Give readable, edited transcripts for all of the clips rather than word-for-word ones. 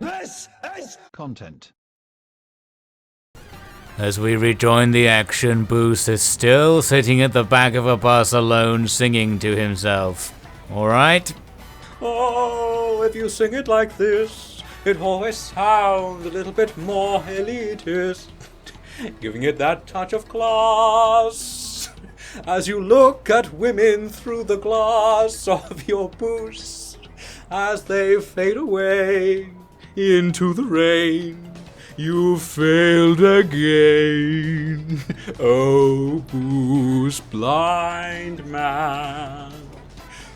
This is content. As we rejoin the action, Boost is still sitting at the back of a bus alone, singing to himself. Alright? Oh, if you sing it like this, it always sounds a little bit more elitist, giving it that touch of class. As you look at women through the glass of your Boost, as they fade away into the rain, you failed again. Oh, Boost, blind man,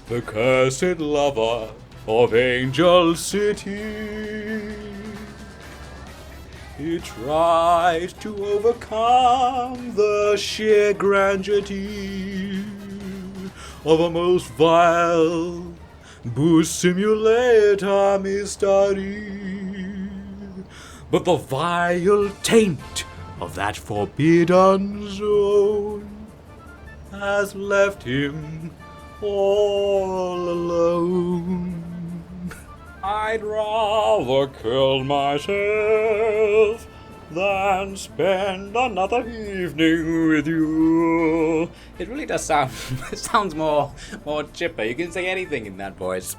the cursed lover of Angel City. He tried to overcome the sheer grandeur of a most vile Boost simulator mystery. But the vile taint of that forbidden zone has left him all alone. I'd rather kill myself than spend another evening with you. It really does sound, it sounds more chipper. You can say anything in that voice.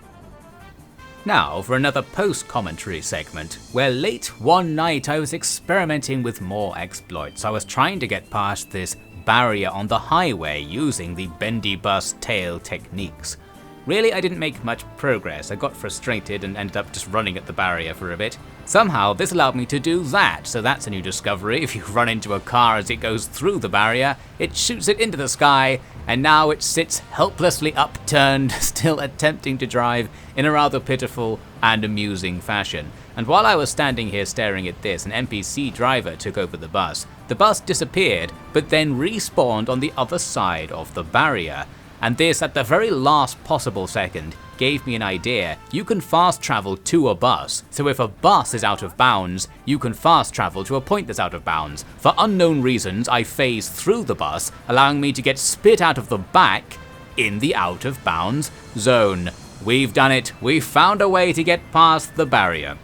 Now for another post-commentary segment, where late one night I was experimenting with more exploits. I was trying to get past this barrier on the highway using the bendy bus tail techniques. Really, I didn't make much progress. I got frustrated and ended up just running at the barrier for a bit. Somehow this allowed me to do that, so that's a new discovery. If you run into a car as it goes through the barrier, it shoots it into the sky, and now it sits helplessly upturned, still attempting to drive in a rather pitiful and amusing fashion. And while I was standing here staring at this, an NPC driver took over the bus. The bus disappeared, but then respawned on the other side of the barrier. And this, at the very last possible second, gave me an idea. You can fast travel to a bus, so if a bus is out of bounds, you can fast travel to a point that's out of bounds. For unknown reasons, I phased through the bus, allowing me to get spit out of the back in the out of bounds zone. We've done it. We've found a way to get past the barrier.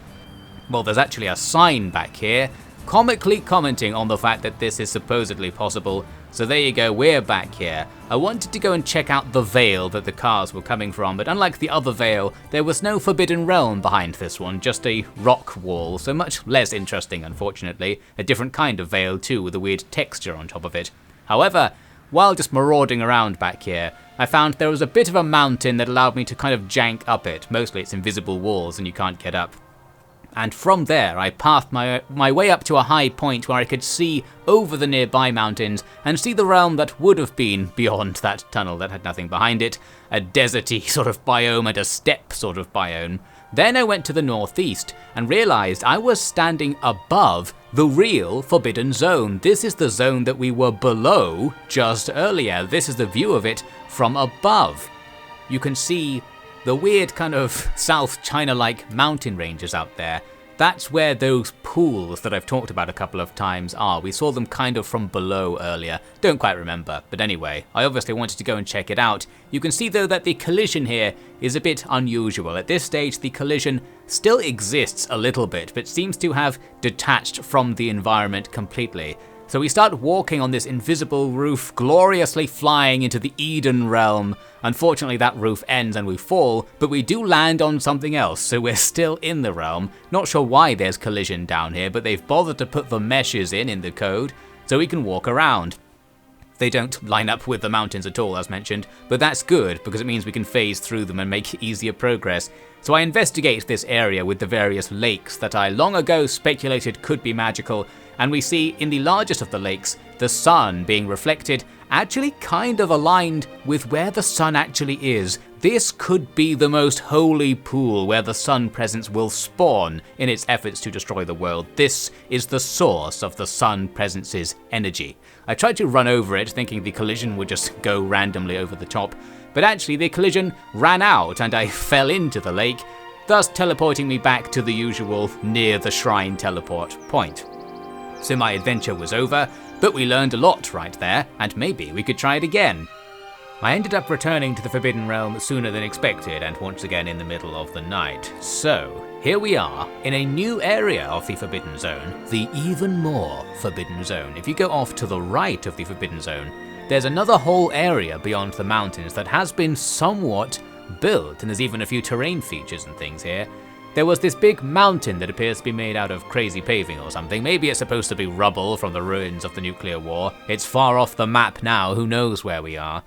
Well, there's actually a sign back here, comically commenting on the fact that this is supposedly possible. So there you go, we're back here. I wanted to go and check out the veil that the cars were coming from, but unlike the other veil, there was no forbidden realm behind this one, just a rock wall, so much less interesting unfortunately. A different kind of veil too, with a weird texture on top of it. However, while just marauding around back here, I found there was a bit of a mountain that allowed me to kind of jank up it. Mostly it's invisible walls and you can't get up. And from there I pathed my way up to a high point where I could see over the nearby mountains and see the realm that would have been beyond that tunnel that had nothing behind it, a deserty sort of biome and a steppe sort of biome. Then I went to the northeast and realized I was standing above the real Forbidden Zone. This is the zone that we were below just earlier. This is the view of it from above. You can see the weird kind of South China-like mountain ranges out there. That's where those pools that I've talked about a couple of times are. We saw them kind of from below earlier. Don't quite remember, but anyway, I obviously wanted to go and check it out. You can see though that the collision here is a bit unusual. At this stage, the collision still exists a little bit, but seems to have detached from the environment completely. So we start walking on this invisible roof, gloriously flying into the Eden realm. Unfortunately, that roof ends and we fall, but we do land on something else, so we're still in the realm. Not sure why there's collision down here, but they've bothered to put the meshes in the code, so we can walk around. They don't line up with the mountains at all, as mentioned, but that's good because it means we can phase through them and make easier progress. So I investigate this area with the various lakes that I long ago speculated could be magical, and we see in the largest of the lakes, the sun being reflected actually kind of aligned with where the sun actually is. This could be the most holy pool where the sun presence will spawn in its efforts to destroy the world. This is the source of the sun presence's energy. I tried to run over it thinking the collision would just go randomly over the top, but actually the collision ran out and I fell into the lake, thus teleporting me back to the usual near the shrine teleport point. So my adventure was over, but we learned a lot right there, and maybe we could try it again. I ended up returning to the Forbidden Realm sooner than expected and once again in the middle of the night. So, here we are in a new area of the Forbidden Zone, the even more Forbidden Zone. If you go off to the right of the Forbidden Zone, there's another whole area beyond the mountains that has been somewhat built, and there's even a few terrain features and things here. There was this big mountain that appears to be made out of crazy paving or something. Maybe it's supposed to be rubble from the ruins of the nuclear war. It's far off the map now, who knows where we are.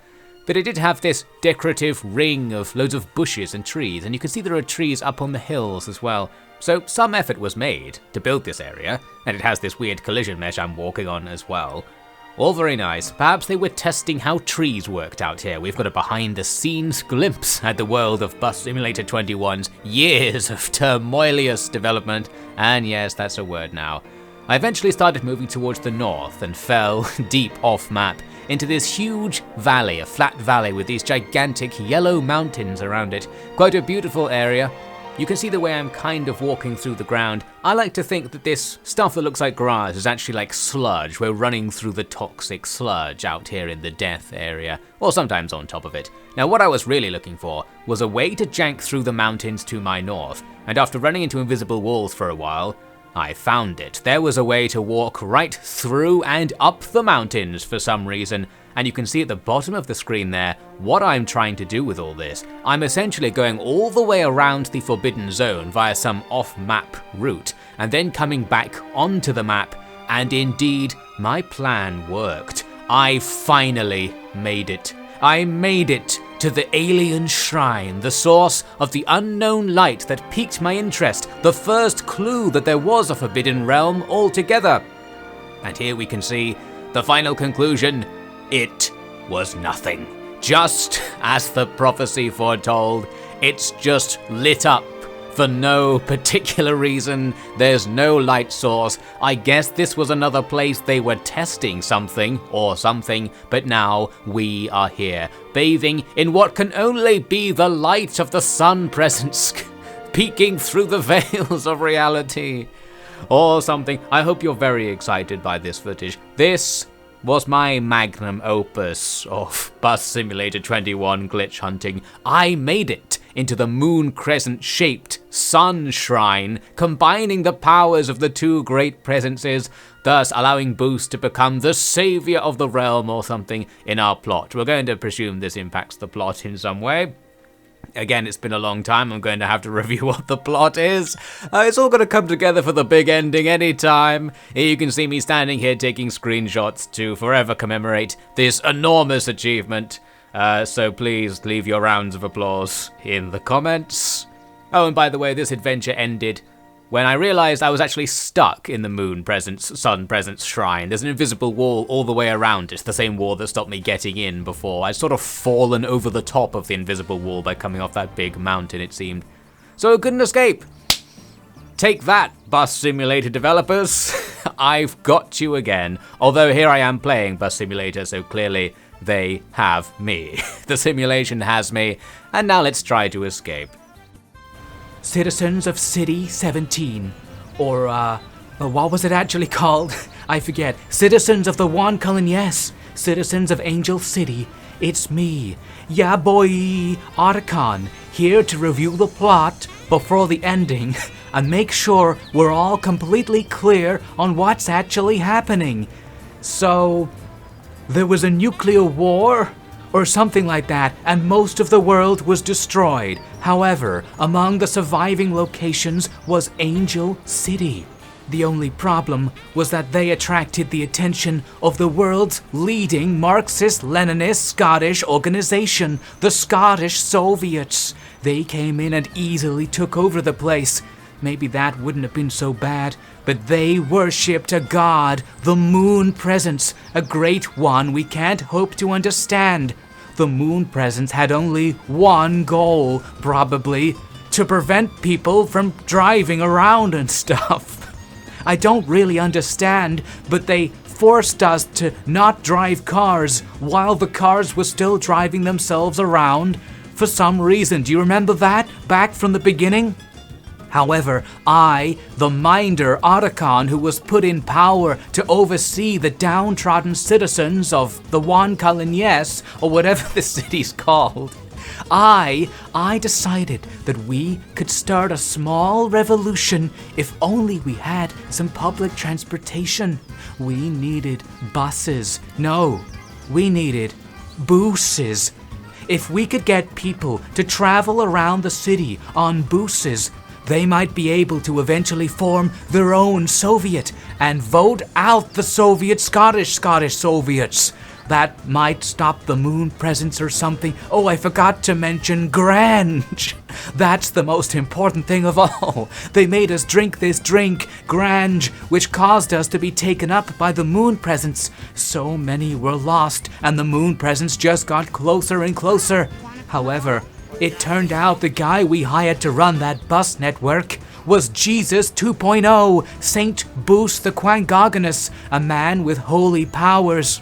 But it did have this decorative ring of loads of bushes and trees, and you can see there are trees up on the hills as well. So some effort was made to build this area, and it has this weird collision mesh I'm walking on as well. All very nice. Perhaps they were testing how trees worked out here. We've got a behind-the-scenes glimpse at the world of Bus Simulator 21's years of turmoilous development, and yes, that's a word now. I eventually started moving towards the north and fell deep off map into this huge valley, a flat valley with these gigantic yellow mountains around it. Quite a beautiful area. You can see the way I'm kind of walking through the ground. I like to think that this stuff that looks like grass is actually like sludge. We're running through the toxic sludge out here in the death area, or sometimes on top of it. Now what I was really looking for was a way to jank through the mountains to my north, and after running into invisible walls for a while, I found it. There was a way to walk right through and up the mountains for some reason, and you can see at the bottom of the screen there what I'm trying to do with all this. I'm essentially going all the way around the Forbidden Zone via some off-map route, and then coming back onto the map, and indeed, my plan worked. I finally made it. I made it to the alien shrine, the source of the unknown light that piqued my interest, the first clue that there was a Forbidden Realm altogether. And here we can see the final conclusion. It was nothing. Just as the prophecy foretold, it's just lit up for no particular reason. There's no light source. I guess this was another place they were testing something or something, but now we are here, bathing in what can only be the light of the sun presence, peeking through the veils of reality or something. I hope you're very excited by this footage. This was my magnum opus of Bus Simulator 21 glitch hunting. I made it into the moon crescent shaped sun shrine, combining the powers of the two great presences, thus allowing Boost to become the savior of the realm or something in our plot. We're going to presume this impacts the plot in some way. Again, it's been a long time. I'm going to have to review what the plot is. It's all going to come together for the big ending anytime. Here you can see me standing here taking screenshots to forever commemorate this enormous achievement. So please leave your rounds of applause in the comments. Oh, and by the way, this adventure ended when I realized I was actually stuck in the moon presence, sun presence shrine. There's an invisible wall all the way around it, the same wall that stopped me getting in before. I'd sort of fallen over the top of the invisible wall by coming off that big mountain, it seemed. So I couldn't escape. Take that, Bus Simulator developers. I've got you again. Although here I am playing Bus Simulator, so clearly they have me. The simulation has me, and now let's try to escape. Citizens of City 17, or what was it actually called? I forget. Citizens of the Wan Cullen, yes. Citizens of Angel City, it's me. Yeah boy, Otacon, here to review the plot before the ending and make sure we're all completely clear on what's actually happening. So, there was a nuclear war? Or something like that, and most of the world was destroyed. However, among the surviving locations was Angel City. The only problem was that they attracted the attention of the world's leading Marxist-Leninist Scottish organization, the Scottish Soviets. They came in and easily took over the place. Maybe that wouldn't have been so bad, but they worshipped a god, the moon presence, a great one we can't hope to understand. The moon presence had only one goal, probably, to prevent people from driving around and stuff. I don't really understand, but they forced us to not drive cars while the cars were still driving themselves around for some reason. Do you remember that back from the beginning? However, I, the minder Otacon, who was put in power to oversee the downtrodden citizens of the Yes, or whatever the city's called, I decided that we could start a small revolution if only we had some public transportation. We needed buses. No, we needed booses. If we could get people to travel around the city on booses, they might be able to eventually form their own Soviet and vote out the Scottish Soviets. That might stop the moon presence or something. Oh, I forgot to mention Grange. That's the most important thing of all. They made us drink this drink, Grange, which caused us to be taken up by the moon presence. So many were lost, and the moon presence just got closer and closer. However, it turned out the guy we hired to run that bus network was Jesus 2.0, Saint Boos the Quangogonus, a man with holy powers.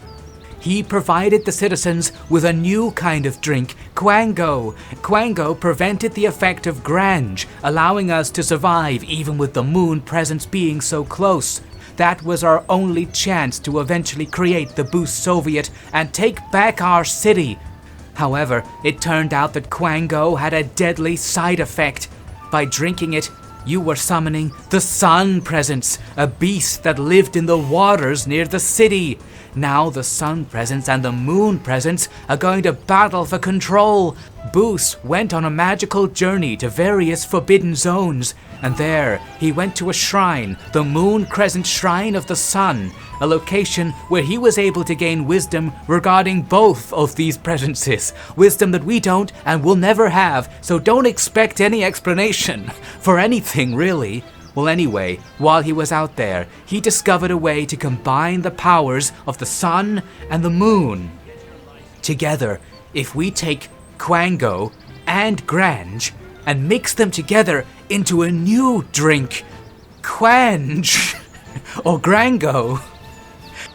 He provided the citizens with a new kind of drink, Quango. Quango prevented the effect of Grange, allowing us to survive even with the moon presence being so close. That was our only chance to eventually create the Boos Soviet and take back our city. However, it turned out that Quango had a deadly side effect. By drinking it, you were summoning the Sun Presence, a beast that lived in the waters near the city. Now the Sun Presence and the Moon Presence are going to battle for control. Boos went on a magical journey to various forbidden zones, and there he went to a shrine, the Moon Crescent Shrine of the Sun, a location where he was able to gain wisdom regarding both of these presences, wisdom that we don't and will never have, so don't expect any explanation for anything really. Well, anyway, while he was out there, he discovered a way to combine the powers of the sun and the moon. Together, if we take Quango and Grange and mix them together into a new drink, Quange or Grango.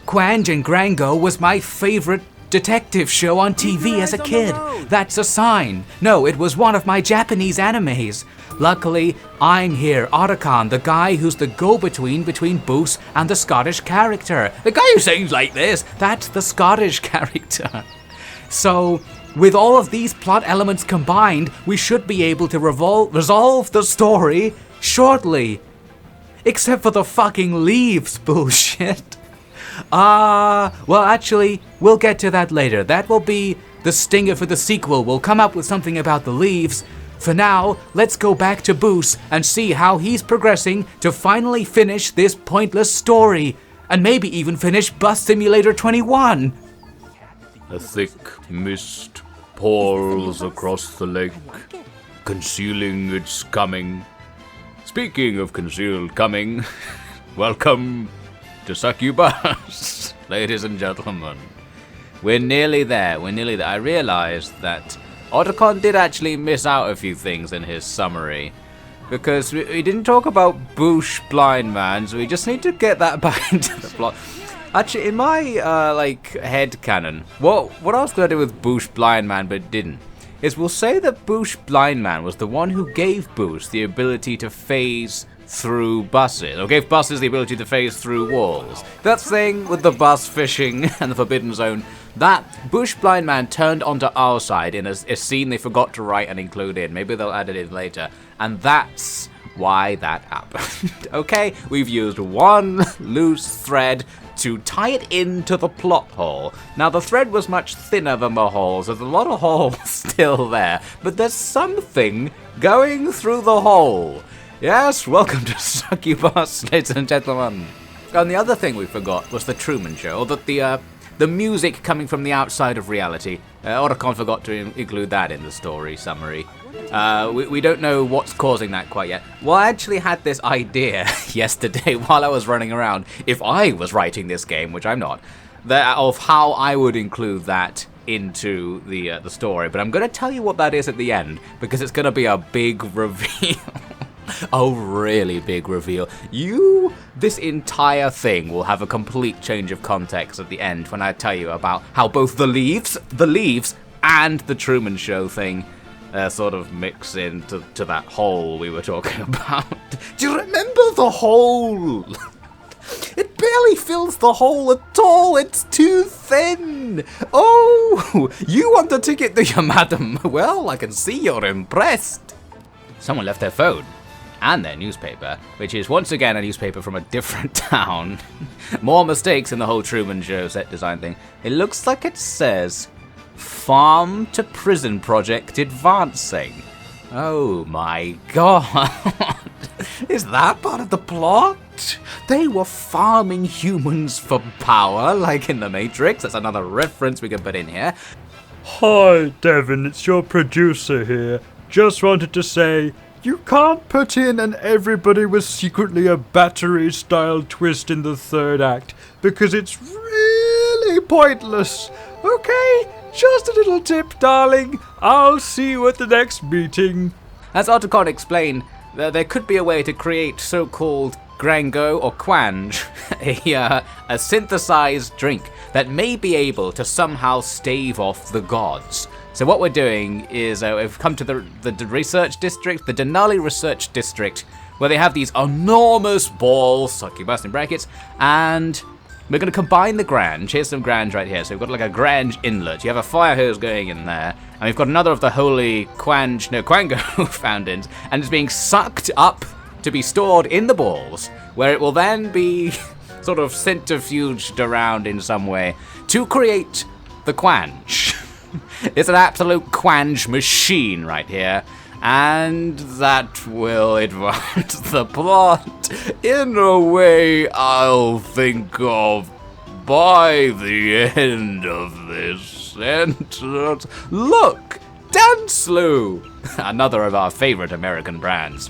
Quange and Grango was my favorite detective show on TV as a kid. That's a sign. No, it was one of my Japanese animes. Luckily, I'm here, Otacon, the guy who's the go-between between Boos and the Scottish character. The guy who sings like this, that's the Scottish character. So, with all of these plot elements combined, we should be able to resolve the story shortly. Except for the fucking leaves bullshit. Well actually, we'll get to that later. That will be the stinger for the sequel. We'll come up with something about the leaves. For now, let's go back to Boos and see how he's progressing to finally finish this pointless story. And maybe even finish Bus Simulator 21. A thick mist pours across the lake, concealing its coming. Speaking of concealed coming, welcome to Succubus, ladies and gentlemen. We're nearly there. I realized that Otacon did actually miss out a few things in his summary, because we didn't talk about Boosh Blind Man, so we just need to get that back into the plot. Actually, in my head canon, what I was going to do with Boosh Blind Man but didn't, is we'll say that Boosh Blind Man was the one who gave Boosh the ability to phase through buses, or gave buses the ability to phase through walls. That thing with the bus fishing and the Forbidden Zone, that Boosh Blind Man turned onto our side in a scene they forgot to write and include in. Maybe they'll add it in later. And that's why that happened. Okay, we've used one loose thread to tie it into the plot hole. Now, the thread was much thinner than the holes. There's a lot of holes still there, but there's something going through the hole. Yes, welcome to Succubus, ladies and gentlemen. And the other thing we forgot was the Truman Show, or that the music coming from the outside of reality. Otacon forgot to include that in the story summary. We don't know what's causing that quite yet. Well, I actually had this idea yesterday while I was running around, if I was writing this game, which I'm not, of how I would include that into the story. But I'm going to tell you what that is at the end, because it's going to be a big reveal. A really big reveal. This entire thing will have a complete change of context at the end when I tell you about how both the leaves, and the Truman Show thing sort of mix into that hole we were talking about. Do you remember the hole? It barely fills the hole at all. It's too thin. Oh, you want a ticket, do you, madam? Well, I can see you're impressed. Someone left their phone and their newspaper, which is once again a newspaper from a different town. More mistakes in the whole Truman Show set design thing. It looks like it says Farm to Prison Project Advancing. Oh my god. Is that part of the plot? They were farming humans for power, like in The Matrix. That's another reference we can put in here. Hi, Devin, it's your producer here. Just wanted to say, you can't put in an everybody was secretly a battery-style twist in the third act, because it's really pointless. Okay, just a little tip, darling. I'll see you at the next meeting. As Otacon explained, there could be a way to create so-called Grango or Quange, a synthesized drink that may be able to somehow stave off the gods. So what we're doing is we've come to the research district, the Denali Research District, where they have these enormous balls, succubus in brackets, and we're going to combine the Grange. Here's some Grange right here. So we've got like a Grange inlet. You have a fire hose going in there, and we've got another of the holy Quango fountains, and it's being sucked up to be stored in the balls, where it will then be sort of centrifuged around in some way to create the Quange. It's an absolute Quange machine right here, and that will advance the plot in a way I'll think of by the end of this sentence. Look, Danslew! Another of our favorite American brands.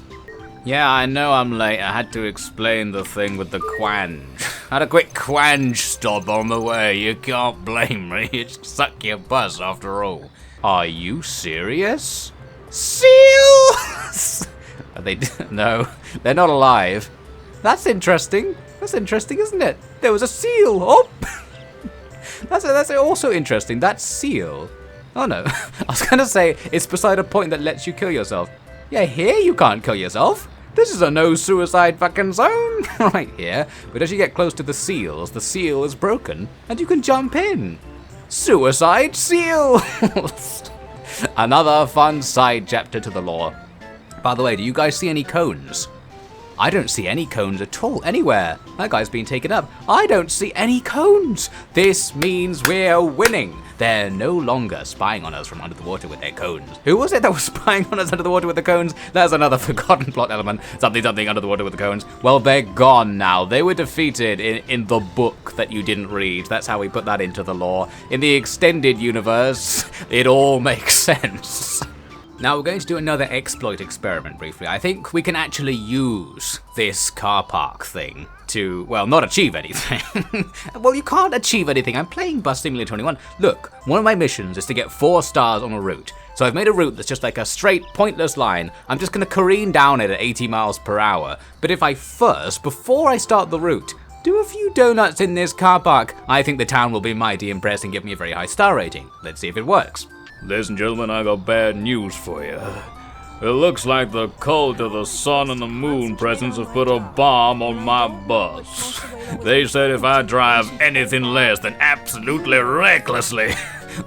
Yeah, I know I'm late. I had to explain the thing with the Quange. Had a quick Quange stop on the way. You can't blame me. It's suck your bus after all. Are you serious? Seals! Are they? No, they're not alive. That's interesting. That's interesting, isn't it? There was a seal. Oh! That's also interesting. That seal. Oh no. I was gonna say it's beside a point that lets you kill yourself. Yeah, here you can't kill yourself. This is a no suicide fucking zone right here. But as you get close to the seal is broken and you can jump in. Suicide seals! Another fun side chapter to the lore. By the way, do you guys see any cones? I don't see any cones at all, anywhere. That guy's been taken up. I don't see any cones. This means we're winning. They're no longer spying on us from under the water with their cones. Who was it that was spying on us under the water with the cones? That's another forgotten plot element. Something under the water with the cones. Well, they're gone now. They were defeated in the book that you didn't read. That's how we put that into the lore. In the extended universe, it all makes sense. Now we're going to do another exploit experiment briefly. I think we can actually use this car park thing to, well, not achieve anything. Well, you can't achieve anything. I'm playing Bus Simulator 21. Look, one of my missions is to get 4 stars on a route. So I've made a route that's just like a straight, pointless line. I'm just going to careen down it at 80 miles per hour. But if I first, before I start the route, do a few donuts in this car park, I think the town will be mighty impressed and give me a very high star rating. Let's see if it works. Ladies and gentlemen, I got bad news for you. It looks like the cult of the sun and the moon presence have put a bomb on my bus. They said if I drive anything less than absolutely recklessly,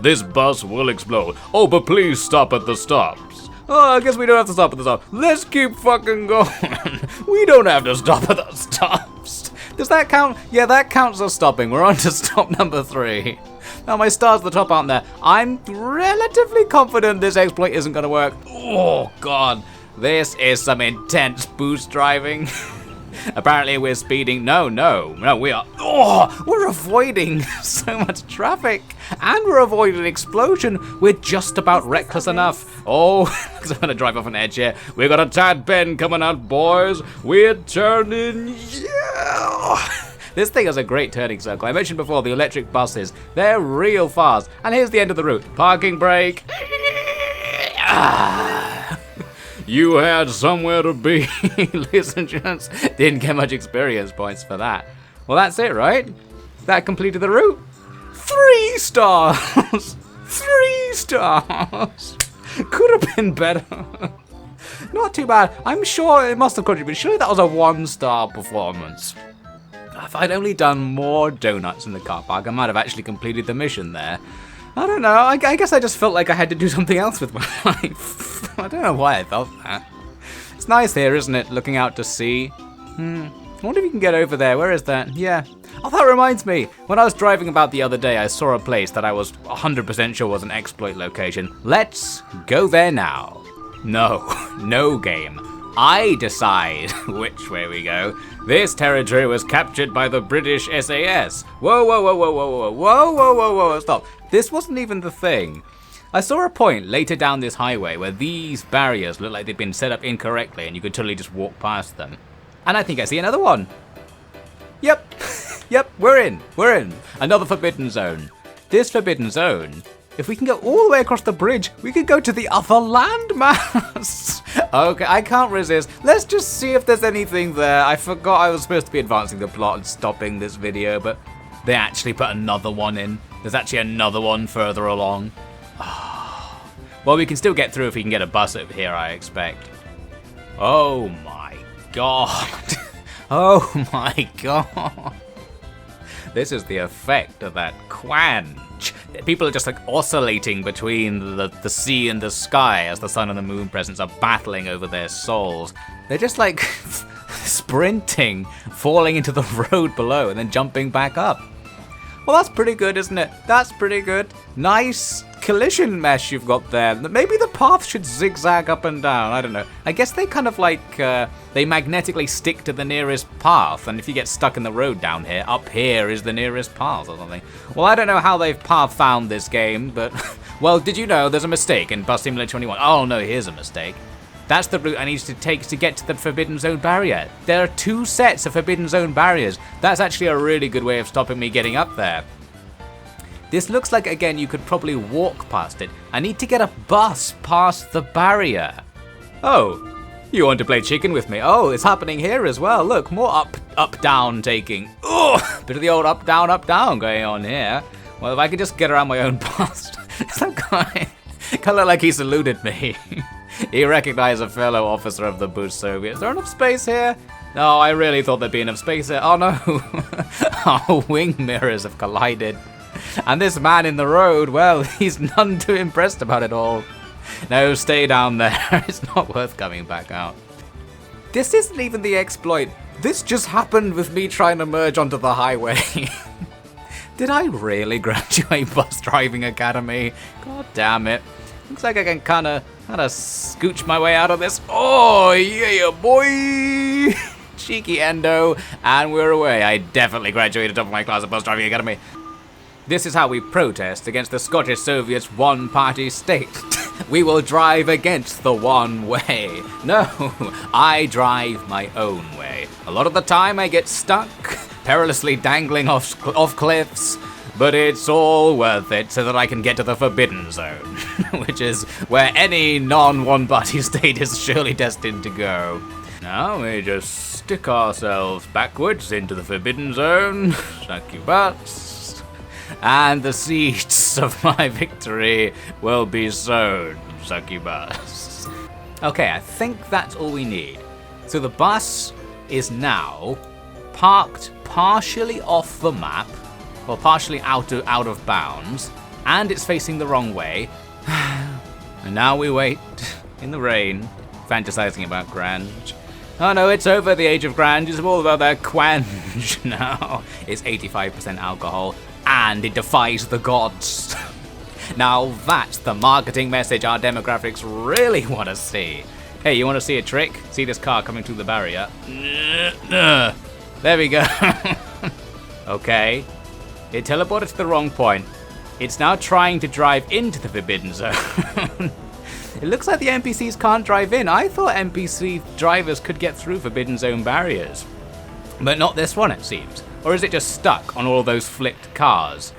this bus will explode. Oh, but please stop at the stops. Oh, I guess we don't have to stop at the stop. Let's keep fucking going. We don't have to stop at the stops. Does that count? Yeah, that counts as stopping. We're on to stop number 3. Now my stars at the top aren't there. I'm relatively confident this exploit isn't going to work. Oh god, this is some intense boost driving. Apparently we're speeding. No, we are. Oh, we're avoiding so much traffic. And we're avoiding an explosion. We're just about reckless enough. Oh, I'm going to drive off an edge here. We got a tad bend coming out, boys. We're turning. Yeah. This thing has a great turning circle. I mentioned before the electric buses. They're real fast. And here's the end of the route. Parking brake. You had somewhere to be, ladies and gents. Didn't get much experience points for that. Well, that's it, right? That completed the route. 3 stars. 3 stars. Could have been better. Not too bad. I'm sure it must have contributed. Surely that was a 1-star performance. If I'd only done more donuts in the car park, I might have actually completed the mission there. I don't know. I guess I just felt like I had to do something else with my life. I don't know why I felt that. It's nice here, isn't it? Looking out to sea. I wonder if you can get over there. Where is that? Yeah. Oh, that reminds me. When I was driving about the other day, I saw a place that I was 100% sure was an exploit location. Let's go there now. No game. I decide which way we go. This territory was captured by the British SAS. Whoa, stop. This wasn't even the thing. I saw a point later down this highway where these barriers looked like they'd been set up incorrectly and you could totally just walk past them. And I think I see another one. Yep, we're in. Another forbidden zone. This forbidden zone, if we can go all the way across the bridge, we could go to the other landmass. Okay, I can't resist. Let's just see if there's anything there. I forgot I was supposed to be advancing the plot and stopping this video, but they actually put another one in. There's actually another one further along. Oh. Well, we can still get through if we can get a bus over here, I expect. Oh my god. Oh my god. This is the effect of that quanch. People are just like oscillating between the sea and the sky as the sun and the moon presence are battling over their souls. They're just like sprinting, falling into the road below and then jumping back up. Well, that's pretty good, isn't it? That's pretty good. Nice collision mesh you've got there. Maybe the path should zigzag up and down. I don't know. I guess they kind of like, they magnetically stick to the nearest path. And if you get stuck in the road down here, up here is the nearest path or something. Well, I don't know how they've path found this game, but... Well, did you know there's a mistake in Bus Simulator 21? Oh, no, here's a mistake. That's the route I need to take to get to the Forbidden Zone barrier. There are 2 sets of Forbidden Zone barriers. That's actually a really good way of stopping me getting up there. This looks like, again, you could probably walk past it. I need to get a bus past the barrier. Oh, you want to play chicken with me? Oh, it's happening here as well. Look, more up, down taking. Oh, bit of the old up, down going on here. Well, if I could just get around my own bus. That guy kind of looked like he saluted me. He recognized a fellow officer of the Bush Soviet. Is there enough space here? No, I really thought there'd be enough space here. Oh no, our wing mirrors have collided. And this man in the road, well, he's none too impressed about it all. No, stay down there. It's not worth coming back out. This isn't even the exploit. This just happened with me trying to merge onto the highway. Did I really graduate Bus Driving Academy? God damn it. Looks like I can kind of scooch my way out of this. Oh, yeah, boy! Cheeky endo, and we're away. I definitely graduated top of my class at Bus Driving Academy. This is how we protest against the Scottish Soviets' one-party state. We will drive against the one way. No, I drive my own way. A lot of the time I get stuck, perilously dangling off cliffs, but it's all worth it so that I can get to the Forbidden Zone, which is where any non-one-party state is surely destined to go. Now we just stick ourselves backwards into the Forbidden Zone, succubus, and the seeds of my victory will be sown, succubus. Okay, I think that's all we need. So the bus is now parked partially off the map, or partially out of bounds, and it's facing the wrong way. And now we wait in the rain, fantasizing about grunge. Oh no, it's over the age of grunge. It's all about that quange now. It's 85% alcohol, and it defies the gods. Now that's the marketing message our demographics really want to see. Hey, you want to see a trick? See this car coming through the barrier? There we go. Okay. It teleported to the wrong point. It's now trying to drive into the Forbidden Zone. It looks like the NPCs can't drive in. I thought NPC drivers could get through Forbidden Zone barriers. But not this one, it seems. Or is it just stuck on all those flipped cars?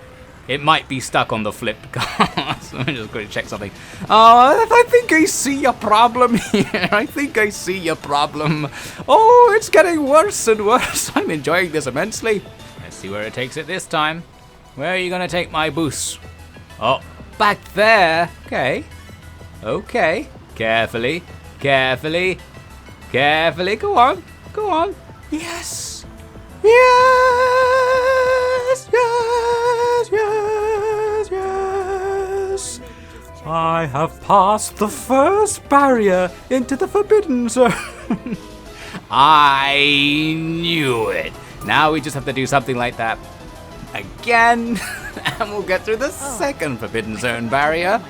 It might be stuck on the flipped cars. Let me just go check something. Oh, I think I see a problem here. I think I see a problem. Oh, it's getting worse and worse. I'm enjoying this immensely. Let's see where it takes it this time. Where are you going to take my boost? Oh, back there. Okay. Okay. Carefully. Carefully. Carefully. Go on. Go on. Yes. Yes. Yes. Yes. Yes. I have passed the first barrier into the Forbidden Zone. I knew it. Now we just have to do something like that again, and we'll get through the second Forbidden Zone barrier.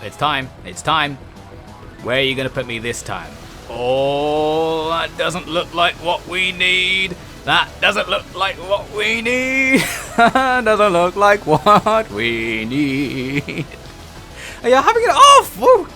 It's time. It's time. Where are you going to put me this time? Oh, that doesn't look like what we need. That doesn't look like what we need. Doesn't look like what we need. Are you having it off? Woo.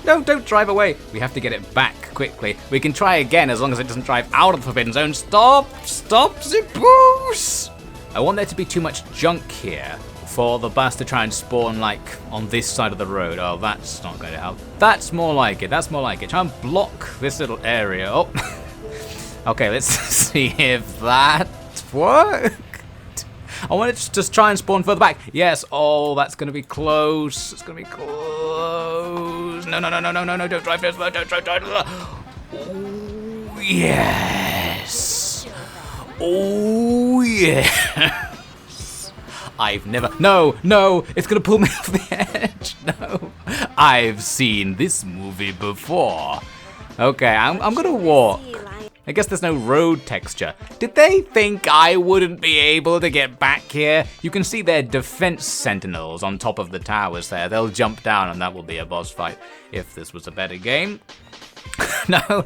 No, don't drive away. We have to get it back quickly. We can try again as long as it doesn't drive out of the Forbidden Zone. Stop! Stop the boost! I want there to be too much junk here for the bus to try and spawn like on this side of the road. Oh, that's not going to help. That's more like it. That's more like it. Try and block this little area. Oh. Okay, let's see if that worked. I want it to just try and spawn further back. Yes. Oh, that's going to be close. It's going to be close. No, no, no, no, no, no, no. Don't drive this way. Don't drive. Oh, yes. Oh, yes. I've never... No, no. It's going to pull me off the edge. No. I've seen this movie before. Okay, I'm going to walk. I guess there's no road texture. Did they think I wouldn't be able to get back here? You can see their defense sentinels on top of the towers there. They'll jump down and that will be a boss fight if this was a better game. No,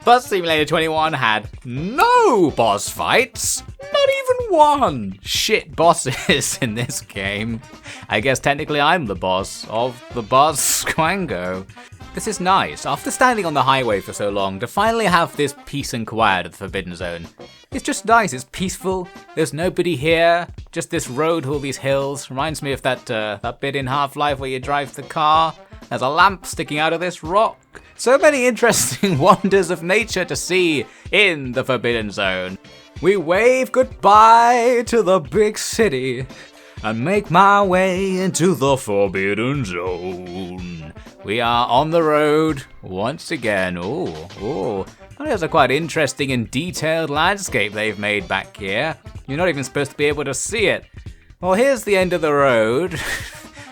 Bus Simulator 21 had no boss fights. Not even one. Shit bosses in this game. I guess technically I'm the boss of the bus Quango. This is nice, after standing on the highway for so long, to finally have this peace and quiet at the Forbidden Zone. It's just nice, it's peaceful, there's nobody here, just this road, all these hills. Reminds me of that bit in Half-Life where you drive the car. There's a lamp sticking out of this rock. So many interesting wonders of nature to see in the Forbidden Zone. We wave goodbye to the big city and make my way into the Forbidden Zone. We are on the road once again. Oh, there's a quite interesting and detailed landscape they've made back here. You're not even supposed to be able to see it. Well, here's the end of the road.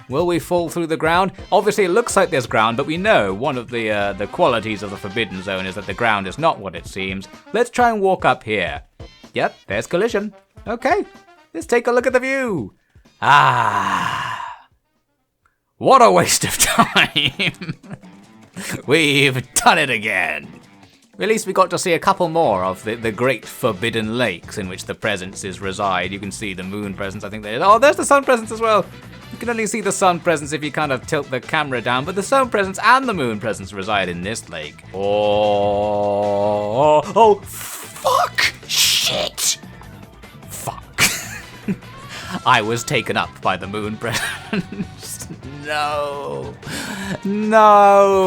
Will we fall through the ground? Obviously, it looks like there's ground, but we know one of the qualities of the Forbidden Zone is that the ground is not what it seems. Let's try and walk up here. Yep, there's collision. Okay, let's take a look at the view. What a waste of time! We've done it again! At least we got to see a couple more of the great forbidden lakes in which the presences reside. You can see the moon presence, I think there is. Oh, there's the sun presence as well! You can only see the sun presence if you kind of tilt the camera down, but the sun presence and the moon presence reside in this lake. Oh, fuck! Shit! Fuck. I was taken up by the moon presence. No,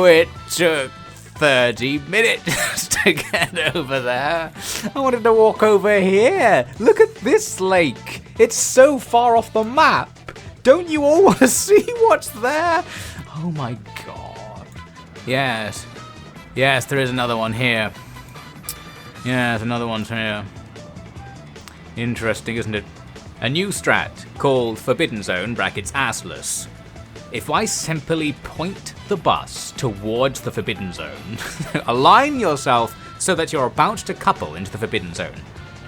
it took 30 minutes to get over there. I wanted to walk over here. Look at this lake. It's so far off the map. Don't you all want to see what's there? Oh my god. Yes, there is another one here. Yes, another one's here. Interesting, isn't it? A new strat called Forbidden Zone (assless). If I simply point the bus towards the Forbidden Zone, align yourself so that you're about to couple into the Forbidden Zone.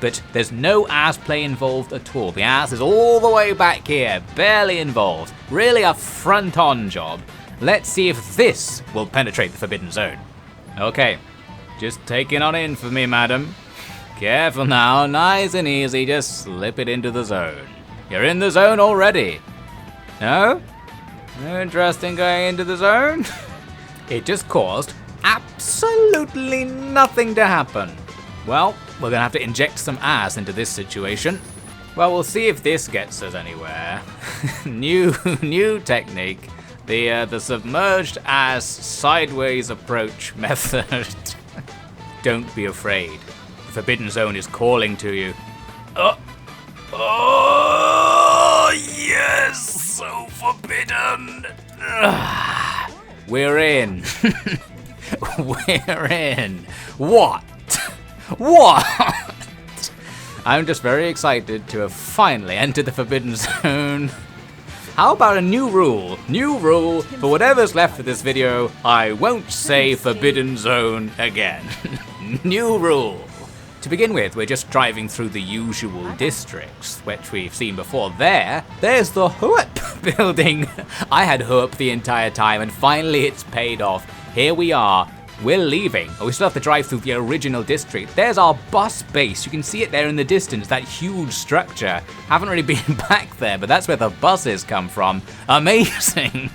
But there's no ass play involved at all. The ass is all the way back here, barely involved. Really a front-on job. Let's see if this will penetrate the Forbidden Zone. Okay, just take it on in for me, madam. Careful now, nice and easy, just slip it into the zone. You're in the zone already. No? No interest in going into the zone? It just caused absolutely nothing to happen. Well, we're gonna have to inject some ass into this situation. Well, we'll see if this gets us anywhere. New technique. The submerged ass sideways approach method. Don't be afraid. The Forbidden Zone is calling to you. Oh, yes, so forbidden. we're in. We're in. What? What? I'm just very excited to have finally entered the Forbidden Zone. How about a new rule? New rule, for whatever's left of this video, I won't say Forbidden Zone again. New rule. To begin with, we're just driving through the usual districts, which we've seen before. There's the Hoop building. I had Hoop the entire time, and finally it's paid off. Here we are. We're leaving. Oh, we still have to drive through the original district. There's our bus base. You can see it there in the distance, that huge structure. Haven't really been back there, but that's where the buses come from. Amazing.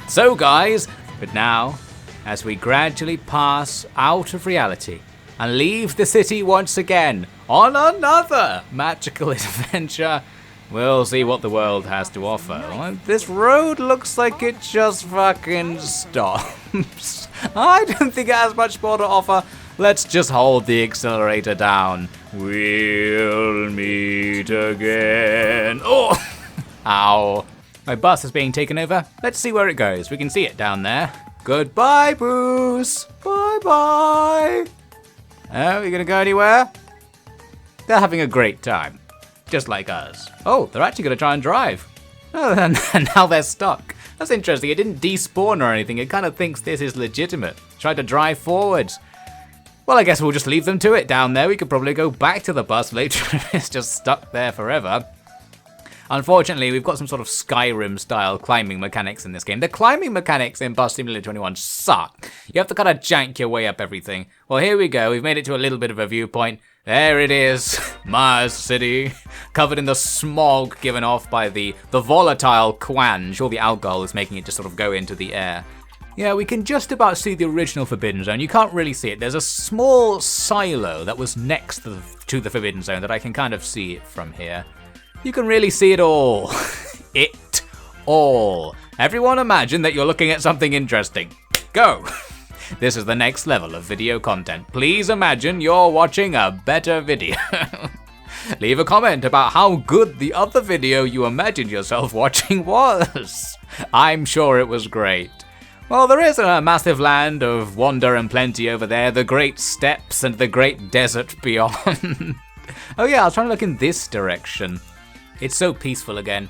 So guys, but now, as we gradually pass out of reality and leave the city once again on another magical adventure, we'll see what the world has to offer. This road looks like it just fucking stops. I don't think it has much more to offer. Let's just hold the accelerator down. We'll meet again. Oh! Ow. My bus is being taken over. Let's see where it goes. We can see it down there. Goodbye, Bruce. Bye-bye. Oh, you gonna go anywhere? They're having a great time. Just like us. Oh, they're actually gonna try and drive. Oh, and now they're stuck. That's interesting. It didn't despawn or anything. It kind of thinks this is legitimate. Tried to drive forwards. Well, I guess we'll just leave them to it down there. We could probably go back to the bus later if it's just stuck there forever. Unfortunately, we've got some sort of Skyrim-style climbing mechanics in this game. The climbing mechanics in Bus Simulator 21 suck. You have to kind of jank your way up everything. Well, here we go. We've made it to a little bit of a viewpoint. There it is, Mars City, covered in the smog given off by the volatile quange. All the alcohol is making it just sort of go into the air. Yeah, we can just about see the original Forbidden Zone. You can't really see it. There's a small silo that was next to the Forbidden Zone that I can kind of see it from here. You can really see it all. It all. Everyone imagine that you're looking at something interesting. Go. This is the next level of video content. Please imagine you're watching a better video. Leave a comment about how good the other video you imagined yourself watching was. I'm sure it was great. Well, there is a massive land of wonder and plenty over there, the great steppes and the great desert beyond. Oh yeah, I was trying to look in this direction. It's so peaceful again.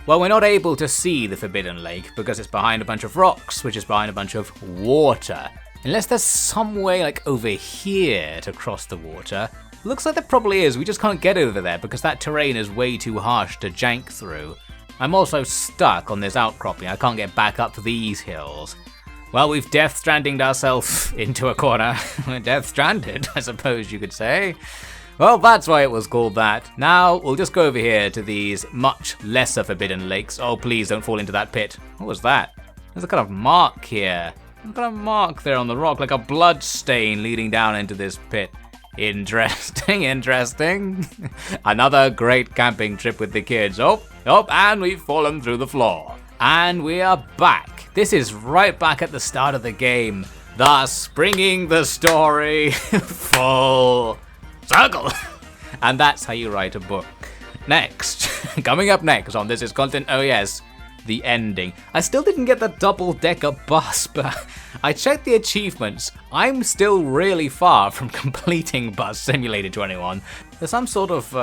Well, we're not able to see the Forbidden Lake because it's behind a bunch of rocks, which is behind a bunch of water. Unless there's some way like over here to cross the water. Looks like there probably is, we just can't get over there because that terrain is way too harsh to jank through. I'm also stuck on this outcropping, I can't get back up these hills. Well, we've Death Stranding'd ourselves into a corner. We're Death Stranded, I suppose you could say. Well, that's why it was called that. Now, we'll just go over here to these much lesser forbidden lakes. Oh, please don't fall into that pit. What was that? There's a kind of mark here. I've got a mark there on the rock, like a blood stain leading down into this pit. Interesting, interesting. Another great camping trip with the kids. Oh, and we've fallen through the floor. And we are back. This is right back at the start of the game, thus bringing the story full circle. And that's how you write a book. Next, coming up next on This Is Content, oh yes, the ending. I still didn't get the double-decker bus, but I checked the achievements. I'm still really far from completing Bus Simulator 21. There's some sort of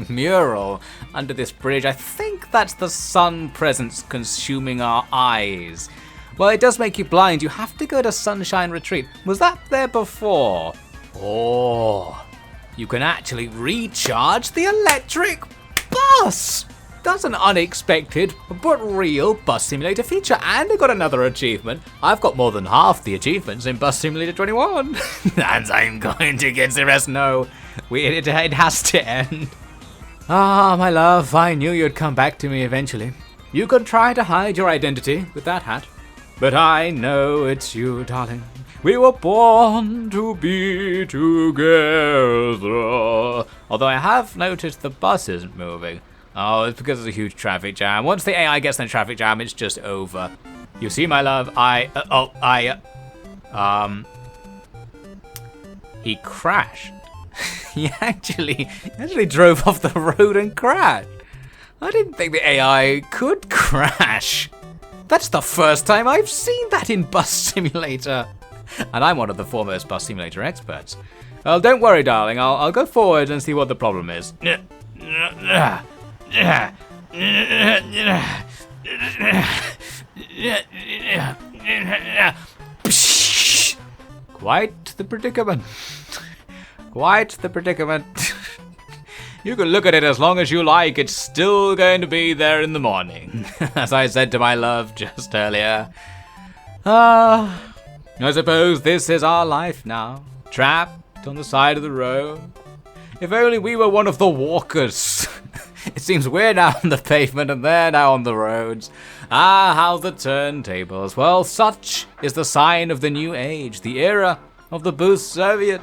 mural under this bridge. I think that's the sun presence consuming our eyes. Well, it does make you blind. You have to go to Sunshine Retreat. Was that there before? Oh, you can actually recharge the electric bus! That's an unexpected but real Bus Simulator feature, and I got another achievement. I've got more than half the achievements in Bus Simulator 21. And I'm going to get the rest. No, it has to end. Ah, my love, I knew you'd come back to me eventually. You could try to hide your identity with that hat, but I know it's you, darling. We were born to be together. Although I have noticed the bus isn't moving. Oh, it's because there's a huge traffic jam. Once the AI gets in a traffic jam, it's just over. You see, my love, he crashed. he actually drove off the road and crashed. I didn't think the AI could crash. That's the first time I've seen that in Bus Simulator. And I'm one of the foremost Bus Simulator experts. Well, don't worry, darling. I'll go forward and see what the problem is. Quite the predicament. Quite the predicament. You can look at it as long as you like, it's still going to be there in the morning. As I said to my love just earlier. I suppose this is our life now. Trapped on the side of the road. If only we were one of the walkers. It seems we're now on the pavement and they're now on the roads. Ah, how the turntables. Well, such is the sign of the new age, the era of the Boost Soviet.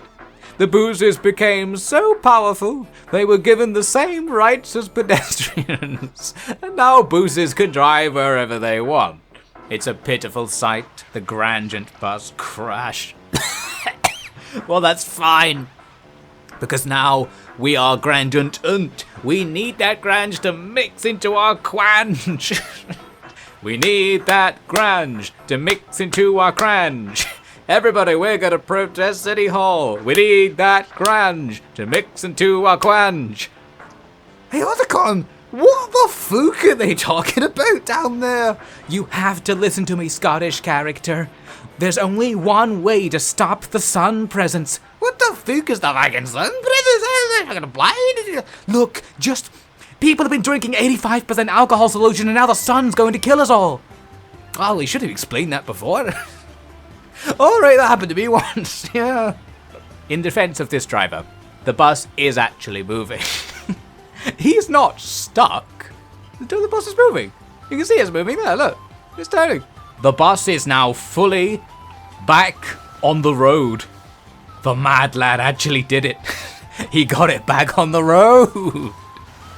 The boozers became so powerful, they were given the same rights as pedestrians. And now boozers can drive wherever they want. It's a pitiful sight, the Grandient bus crash. Well, that's fine. Because now we are Grandient and we need that Grange to mix into our Quange. We need that Grange to mix into our Crange. Everybody, we're gonna protest City Hall. We need that Grange to mix into our Quange. Hey, Otacon, what the fuck are they talking about down there? You have to listen to me, Scottish character. There's only one way to stop the sun presence. What the fuck is the fucking sun presence? They're fucking blind. Look, just people have been drinking 85% alcohol solution and now the sun's going to kill us all. Oh, we should have explained that before. Alright, that happened to me once, yeah. In defense of this driver, the bus is actually moving. He's not stuck. The bus is moving. You can see it's moving there, look. It's turning. The bus is now fully back on the road. The mad lad actually did it. He got it back on the road.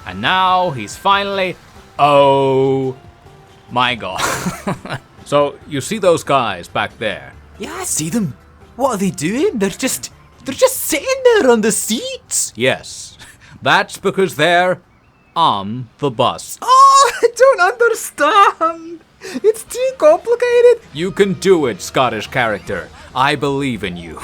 And now he's finally... Oh my god. So, you see those guys back there? Yeah, I see them. What are they doing? They're just sitting there on the seats. Yes, that's because they're on the bus. Oh, I don't understand. It's too complicated. You can do it, Scottish character. I believe in you.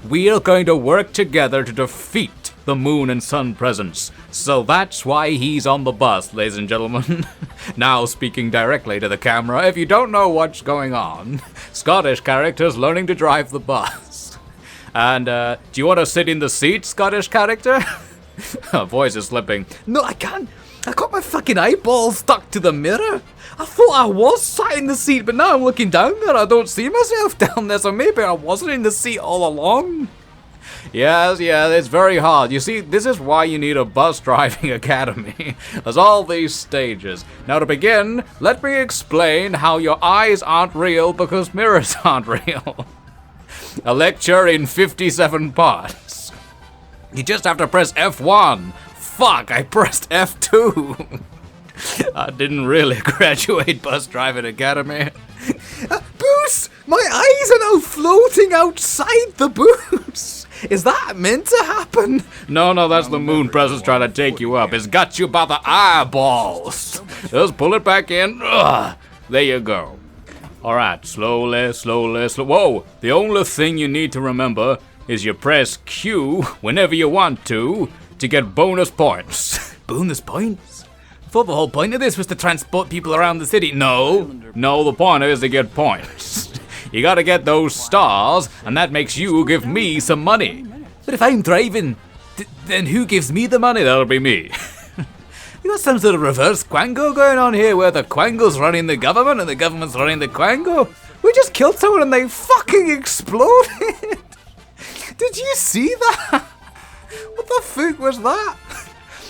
We are going to work together to defeat the moon and sun presence. So that's why he's on the bus, ladies and gentlemen. Now speaking directly to the camera, if you don't know what's going on, Scottish character's learning to drive the bus. And do you want to sit in the seat, Scottish character? Voice is slipping. No, I can't. I got my fucking eyeball stuck to the mirror. I thought I was sat in the seat, but now I'm looking down there. I don't see myself down there, so maybe I wasn't in the seat all along. Yes, it's very hard. You see, this is why you need a bus driving academy. There's all these stages. Now to begin, let me explain how your eyes aren't real because mirrors aren't real. A lecture in 57 parts. You just have to press F1. Fuck, I pressed F2. I didn't really graduate bus driving academy. Boost! My eyes are now floating outside the boost. Is that meant to happen? No, that's the moon presence trying to take you up. It's got you by the eyeballs. Just pull it back in. Ugh. There you go. Alright, slowly. Whoa! The only thing you need to remember is you press Q whenever you want to get bonus points. Bonus points? I thought the whole point of this was to transport people around the city. No, the point is to get points. You gotta get those stars, and that makes you give me some money. But if I'm driving, then who gives me the money? That'll be me. You got some sort of reverse Quango going on here, where the Quango's running the government and the government's running the Quango. We just killed someone and they fucking exploded. Did you see that? What the fuck was that?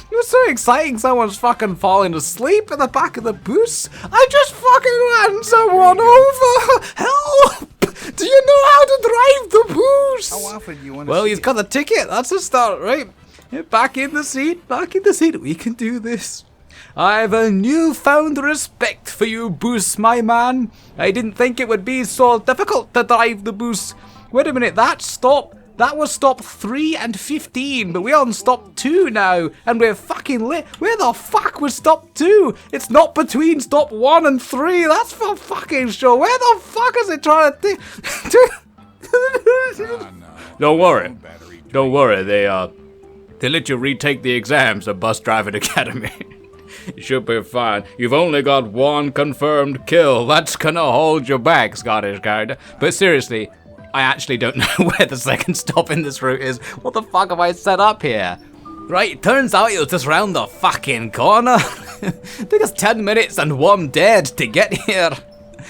It was so exciting, someone's fucking falling asleep in the back of the bus. I just fucking ran someone over. Help! Do you know how to drive the bus? How often do you want to? Well, he's got the ticket. That's a start, right? Back in the seat. We can do this. I've a newfound respect for you, bus, my man. I didn't think it would be so difficult to drive the bus. Wait a minute, stop. That was stop 3 and 15, but we're on stop 2 now, and we're fucking lit. Where the fuck was stop 2? It's not between stop 1 and 3. That's for fucking sure. Where the fuck is it trying to Don't worry. Don't worry, they let you retake the exams at Bus Driving Academy. You should be fine. You've only got 1 confirmed kill. That's gonna hold you back, Scottish character. But seriously, I actually don't know where the second stop in this route is. What the fuck have I set up here? Right, turns out it was just round the fucking corner. Took us 10 minutes and 1 dead to get here.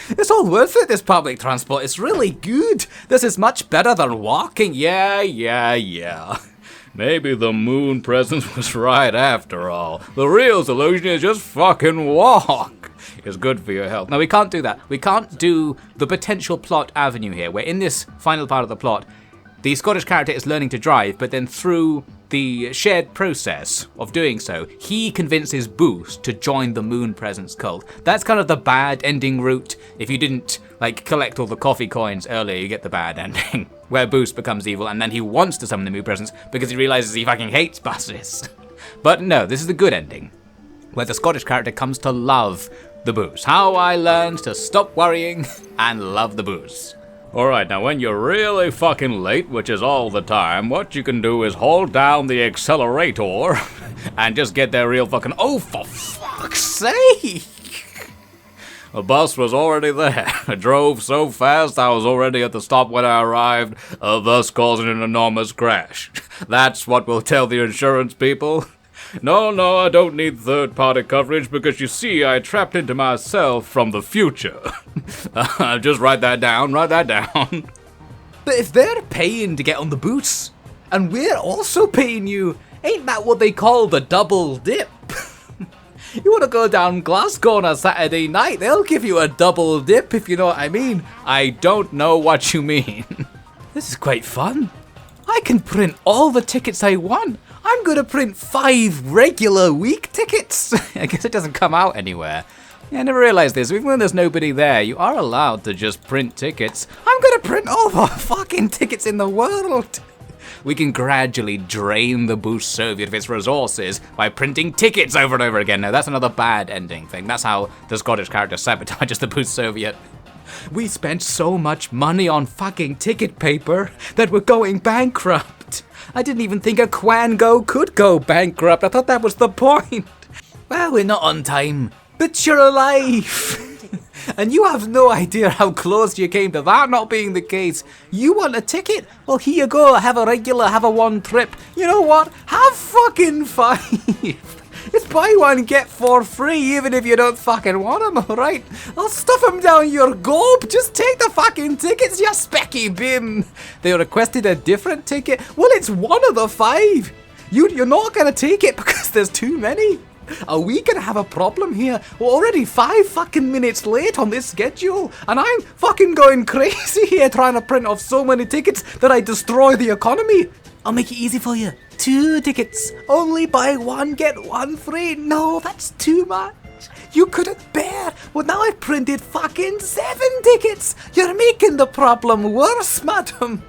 It's all worth it, this public transport. It's really good. This is much better than walking. Yeah. Maybe the moon presence was right after all. The real solution is just fucking walk. It's good for your health. No, we can't do that. We can't do the potential plot avenue here, where in this final part of the plot, the Scottish character is learning to drive, but then through the shared process of doing so, he convinces Boost to join the moon presence cult. That's kind of the bad ending route. If you didn't collect all the coffee coins earlier, you get the bad ending, where Boost becomes evil and then he wants to summon the moon presence because he realizes he fucking hates buses. But no, this is the good ending, where the Scottish character comes to love the booze. How I learned to stop worrying and love the booze. Alright, now when you're really fucking late, which is all the time, what you can do is hold down the accelerator and just get there real fucking— oh, for fuck's sake! The bus was already there. I drove so fast I was already at the stop when I arrived, thus causing an enormous crash. That's what we'll tell the insurance people. No, I don't need third-party coverage because you see, I trapped into myself from the future. Just write that down. But if they're paying to get on the boots, and we're also paying you, ain't that what they call the double dip? You want to go down Glasgow on a Saturday night, they'll give you a double dip, if you know what I mean. I don't know what you mean. This is quite fun. I can print all the tickets I want. I'm gonna print 5 regular week tickets. I guess it doesn't come out anywhere. Yeah, I never realized this. Even when there's nobody there, you are allowed to just print tickets. I'm gonna print all the fucking tickets in the world. We can gradually drain the Boost Soviet of its resources by printing tickets over and over again. Now, that's another bad ending thing. That's how the Scottish character sabotages the Boost Soviet. We spent so much money on fucking ticket paper that we're going bankrupt. I didn't even think a Quango could go bankrupt. I thought that was the point. Well, we're not on time, but you're alive. And you have no idea how close you came to that not being the case. You want a ticket? Well, here you go. Have a regular, have a 1 trip. You know what? Have fucking 5. It's buy 1, get 4 free, even if you don't fucking want them, alright? I'll stuff them down your gob. Just take the fucking tickets, you specky bim. They requested a different ticket. Well, it's 1 of the 5. You're not gonna take it because there's too many. Are we gonna have a problem here? We're already 5 fucking minutes late on this schedule, and I'm fucking going crazy here trying to print off so many tickets that I destroy the economy. I'll make it easy for you. 2 tickets. Only buy 1, get 1 free. No, that's too much. You couldn't bear. Well, now I've printed fucking 7 tickets. You're making the problem worse, madam.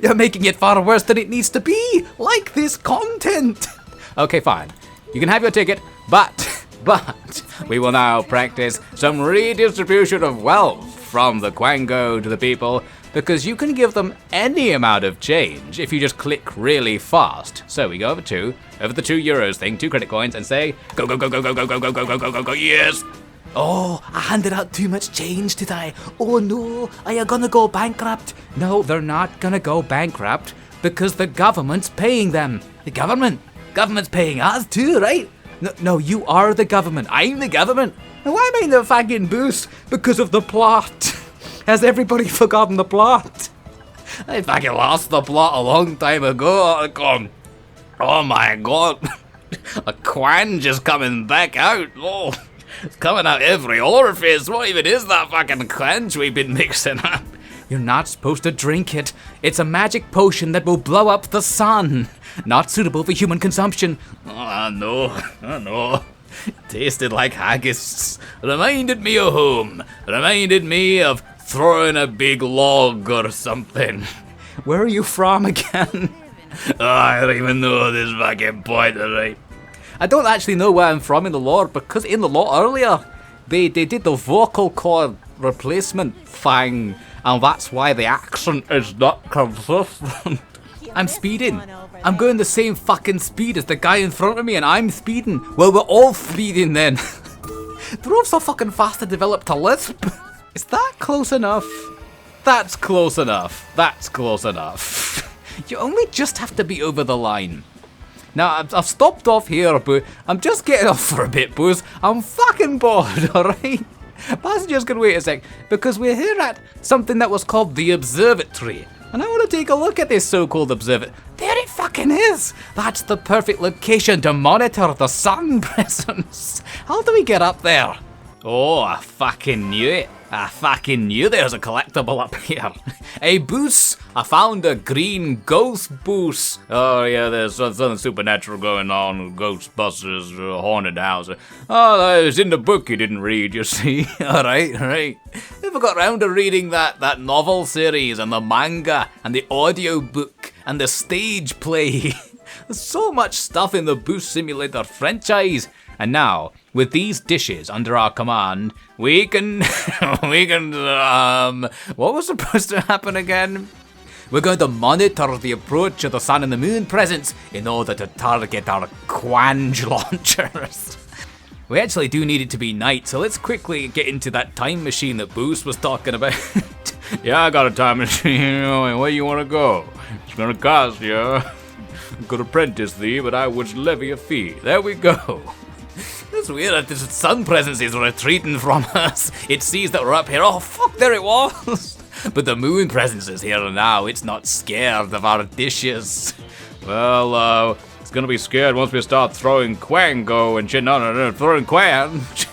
You're making it far worse than it needs to be. Like this content. Okay, fine. You can have your ticket, but we will now practice some redistribution of wealth from the Quango to the people, because you can give them any amount of change if you just click really fast. So we go over the 2 euros thing, 2 credit coins, and say, go, yes! Oh, I handed out too much change, did I? Oh no, are you gonna go bankrupt? No, they're not gonna go bankrupt, because the government's paying them. The government's paying us too, right? No, you are the government. I'm the government. Now, why am I in the fucking boost? Because of the plot. Has everybody forgotten the plot? I fucking lost the plot a long time ago. Oh my god. A quange is coming back out. Oh, it's coming out every orifice. What even is that fucking quange we've been mixing up? You're not supposed to drink it. It's a magic potion that will blow up the sun. Not suitable for human consumption. Oh, I know. It tasted like haggis. Reminded me of home. Reminded me of throwing a big log or something. Where are you from again? Oh, I don't even know this fucking point, alright? I don't actually know where I'm from in the lore, because in the lore earlier, they did the vocal cord replacement thing, and that's why the accent is not consistent. I'm speeding. I'm going the same fucking speed as the guy in front of me, and I'm speeding. Well, we're all speeding then. They're all so fucking fast to develop to lisp. Is that close enough? That's close enough. That's close enough. You only just have to be over the line. Now, I've stopped off here, but I'm just getting off for a bit, boys. I'm fucking bored, alright? Passengers can wait a sec, because we're here at something that was called the Observatory. And I want to take a look at this so-called observatory. There it fucking is! That's the perfect location to monitor the sun presence. How do we get up there? Oh, I fucking knew it. I fucking knew there's a collectible up here. A boost! I found a green ghost boost. Oh yeah, there's something supernatural going on. Ghostbusters, haunted house. Oh, it's in the book you didn't read, you see. Alright. Never got round to reading that novel series and the manga and the audio book and the stage play. There's so much stuff in the Boost Simulator franchise. And now, with these dishes under our command, we can, what was supposed to happen again? We're going to monitor the approach of the sun and the moon presence in order to target our Quanj launchers. We actually do need it to be night, so let's quickly get into that time machine that Boost was talking about. Yeah, I got a time machine. Where you want to go? It's gonna cost you. I could apprentice thee, but I would levy a fee. There we go. It's weird that this sun presence is retreating from us. It sees that we're up here. Oh, fuck, there it was. But the moon presence is here now. It's not scared of our dishes. Well, it's gonna be scared once we start throwing Quango and shit. No, throwing Quanj.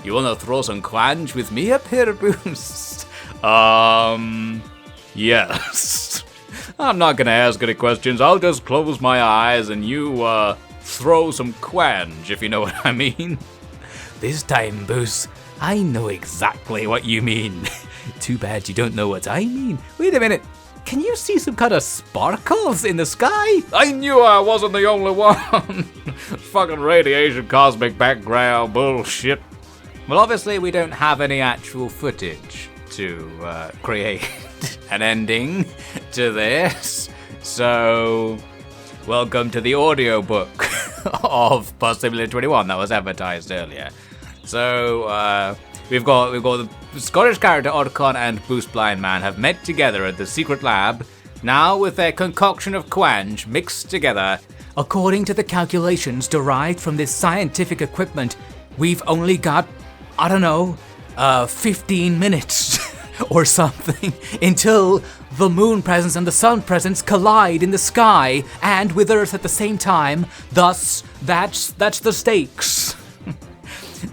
You wanna throw some Quanj with me up here, Boost? Yes. I'm not gonna ask any questions. I'll just close my eyes and you, throw some Quanj, if you know what I mean. This time, Boost, I know exactly what you mean. Too bad you don't know what I mean. Wait a minute. Can you see some kind of sparkles in the sky? I knew I wasn't the only one. Fucking radiation, cosmic background bullshit. Well, obviously we don't have any actual footage to create an ending to this. So, welcome to the audiobook of Bus Simulator 21 that was advertised earlier. So, we've got the Scottish character Otacon and Boost Blind Man have met together at the secret lab, now with their concoction of Quanj mixed together. According to the calculations derived from this scientific equipment, we've only got, 15 minutes or something until the moon presence and the sun presence collide in the sky and with Earth at the same time. Thus, that's the stakes.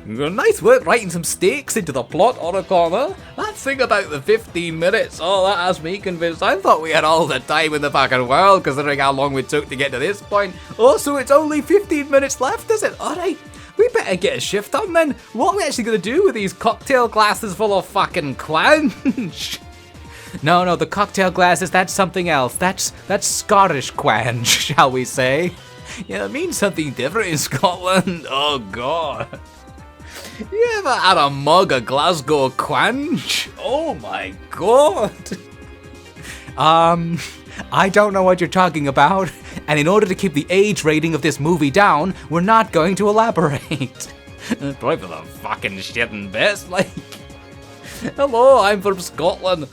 Nice work writing some stakes into the plot, Otacon. That thing about the 15 minutes, that has me convinced. I thought we had all the time in the fucking world, considering how long we took to get to this point. Oh, so it's only 15 minutes left, is it? Alright, we better get a shift on then. What are we actually going to do with these cocktail glasses full of fucking Quanj? No, the cocktail glasses, that's something else. That's Scottish Quanj, shall we say. Yeah, it means something different in Scotland. Oh, God. You ever had a mug of Glasgow Quanj? Oh my god! I don't know what you're talking about, and in order to keep the age rating of this movie down, we're not going to elaborate. Probably for the fucking shitting best, like. Hello, I'm from Scotland.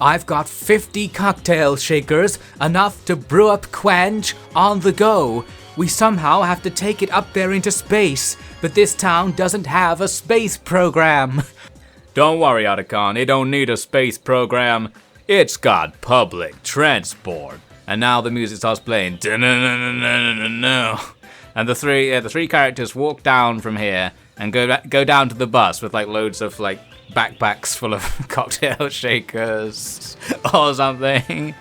I've got 50 cocktail shakers, enough to brew up Quanj on the go. We somehow have to take it up there into space, but this town doesn't have a space program. Don't worry, Otacon, it don't need a space program. It's got public transport. And now the music starts playing. And the three characters walk down from here and go down to the bus with like loads of like backpacks full of cocktail shakers or something.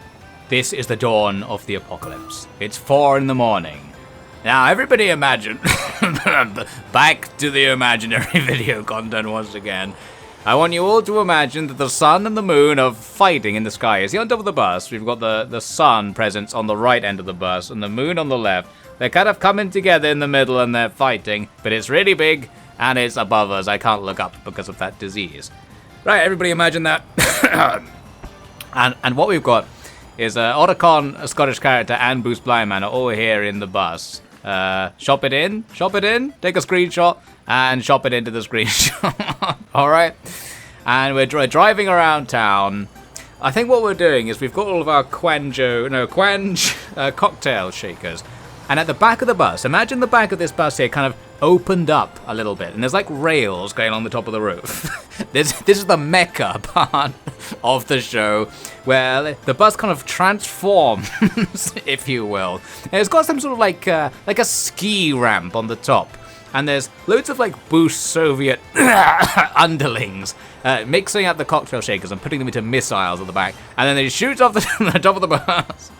This is the dawn of the apocalypse. It's 4 a.m. Now everybody imagine, back to the imaginary video content once again. I want you all to imagine that the sun and the moon are fighting in the sky. You see on top of the bus, we've got the sun presence on the right end of the bus and the moon on the left. They're kind of coming together in the middle and they're fighting, but it's really big and it's above us. I can't look up because of that disease. Right, everybody imagine that. and what we've got is Otacon, a Scottish character, and Boost Blindman are all here in the bus. Shop it in, take a screenshot, and shop it into the screenshot. Alright? And we're driving around town. I think what we're doing is we've got all of our Quanj cocktail shakers. And at the back of the bus, imagine the back of this bus here kind of opened up a little bit. And there's like rails going along the top of the roof. This is the mecca part of the show where the bus kind of transforms, if you will. And it's got some sort of like a ski ramp on the top. And there's loads of like Boost Soviet underlings mixing up the cocktail shakers and putting them into missiles at the back. And then they shoot off the top of the bus.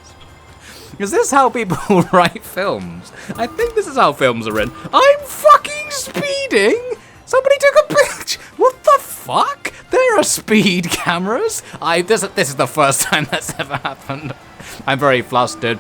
Is this how people write films? I think this is how films are written. I'm fucking speeding! Somebody took a picture! What the fuck? There are speed cameras? This is the first time that's ever happened. I'm very flustered.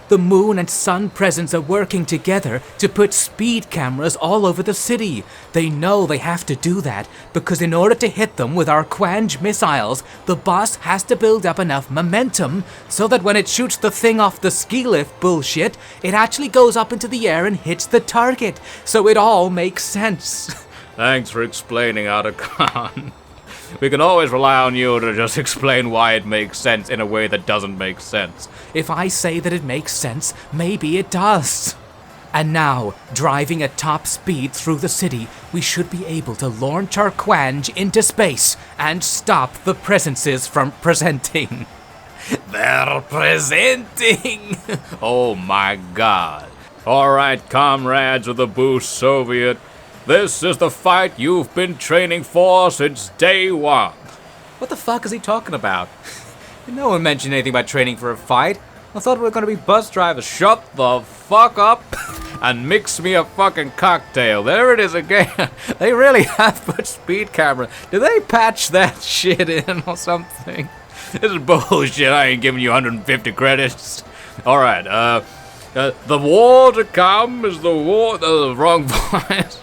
The moon and sun presence are working together to put speed cameras all over the city. They know they have to do that because in order to hit them with our Quanj missiles, the bus has to build up enough momentum so that when it shoots the thing off the ski lift bullshit, it actually goes up into the air and hits the target. So it all makes sense. Thanks for explaining, Otacon. We can always rely on you to just explain why it makes sense in a way that doesn't make sense. If I say that it makes sense, maybe it does. And now, driving at top speed through the city, we should be able to launch our Quanj into space and stop the presences from presenting. They're presenting! Oh my god. Alright, comrades of the Boost Soviet. This is the fight you've been training for since day one. What the fuck is he talking about? No one mentioned anything about training for a fight. I thought we were going to be bus drivers. Shut the fuck up and mix me a fucking cocktail. There it is again. They really have put speed camera. Did they patch that shit in or something? This is bullshit. I ain't giving you 150 credits. Alright, the war to come is the war... the wrong voice.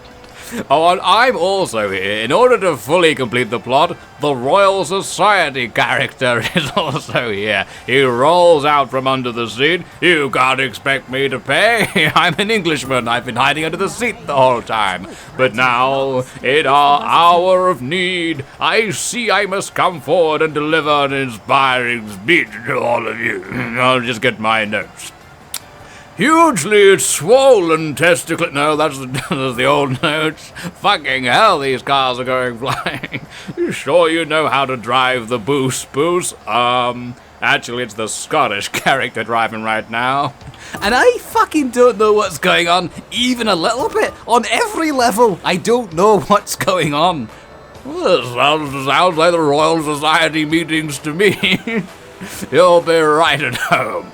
Oh, and I'm also here. In order to fully complete the plot, the Royal Society character is also here. He rolls out from under the seat. You can't expect me to pay. I'm an Englishman. I've been hiding under the seat the whole time. But now, in our hour of need, I see I must come forward and deliver an inspiring speech to all of you. I'll just get my notes. Hugely swollen testicle. No, that's the old notes. Fucking hell, these cars are going flying. You sure you know how to drive the Boost? Actually, it's the Scottish character driving right now. And I fucking don't know what's going on, even a little bit. On every level, I don't know what's going on. Well, sounds like the Royal Society meetings to me. You'll be right at home.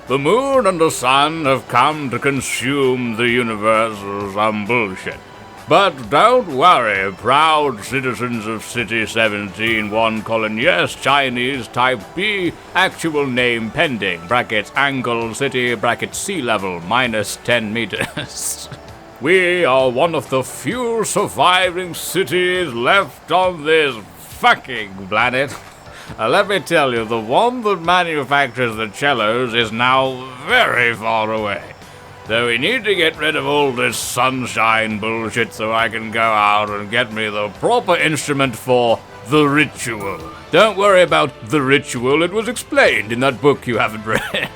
The moon and the sun have come to consume the universe with some bullshit. But don't worry, proud citizens of City 17, 1 colon yes, Chinese, type B, actual name pending, brackets angle city, brackets sea level, minus 10 meters. We are one of the few surviving cities left on this fucking planet. Let me tell you, the one that manufactures the cellos is now very far away. So we need to get rid of all this sunshine bullshit so I can go out and get me the proper instrument for the ritual. Don't worry about the ritual, it was explained in that book you haven't read.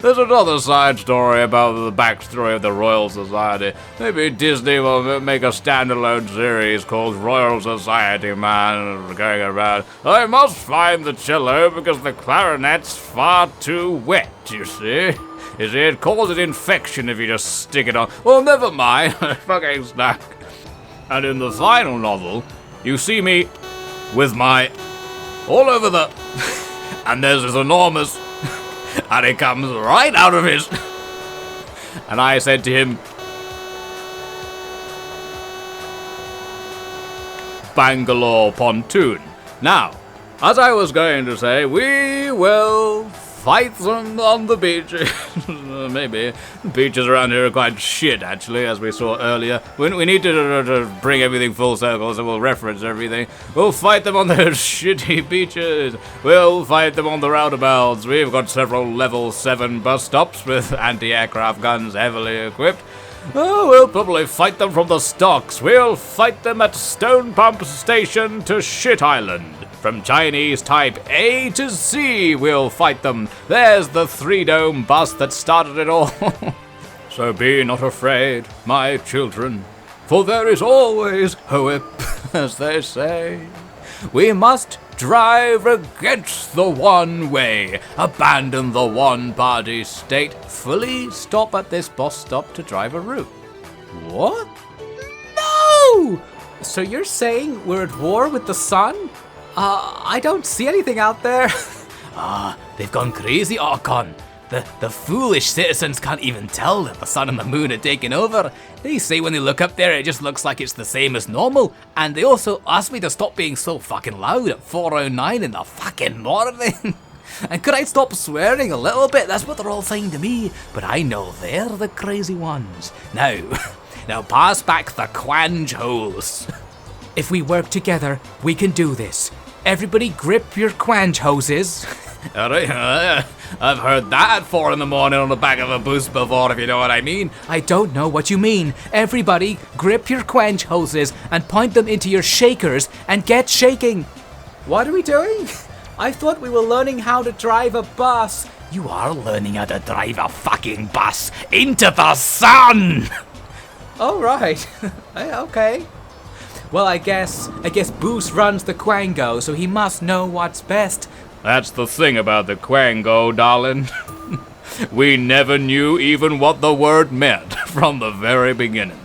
There's another side story about the backstory of the Royal Society. Maybe Disney will make a standalone series called Royal Society Man going around. I must find the cello because the clarinet's far too wet, you see? You see, it causes infection if you just stick it on. Well, never mind, fucking stuck. And in the final novel, you see me with my... all over the... and there's this enormous... and it comes right out of his... and I said to him... Bangalore pontoon. Now, as I was going to say, we will fight them on the beaches. Maybe. The beaches around here are quite shit, actually, as we saw earlier. We need to bring everything full circle, so we'll reference everything. We'll fight them on their shitty beaches. We'll fight them on the roundabouts. We've got several level 7 bus stops with anti-aircraft guns heavily equipped. Oh, we'll probably fight them from the stocks. We'll fight them at Stone Pump Station to Shit Island. From Chinese Type A to Z, we'll fight them. There's the 3-dome bus that started it all. So be not afraid, my children, for there is always hope, as they say. We must drive against the one way, abandon the one-party state, fully stop at this bus stop to drive a route. What? No! So you're saying we're at war with the sun? I don't see anything out there. They've gone crazy, Otacon. The foolish citizens can't even tell that the sun and the moon are taking over. They say when they look up there, it just looks like it's the same as normal. And they also asked me to stop being so fucking loud at 4:09 in the fucking morning. And could I stop swearing a little bit? That's what they're all saying to me. But I know they're the crazy ones. Now pass back the quange hose. If we work together, we can do this. Everybody grip your quange hoses. Alright, I've heard that at 4 in the morning on the back of a bus before, if you know what I mean. I don't know what you mean. Everybody grip your quange hoses and point them into your shakers and get shaking. What are we doing? I thought we were learning how to drive a bus. You are learning how to drive a fucking bus into the sun! Oh, right. Okay. Well, I guess Boos runs the Quango, so he must know what's best. That's the thing about the Quango, darling. We never knew even what the word meant from the very beginning.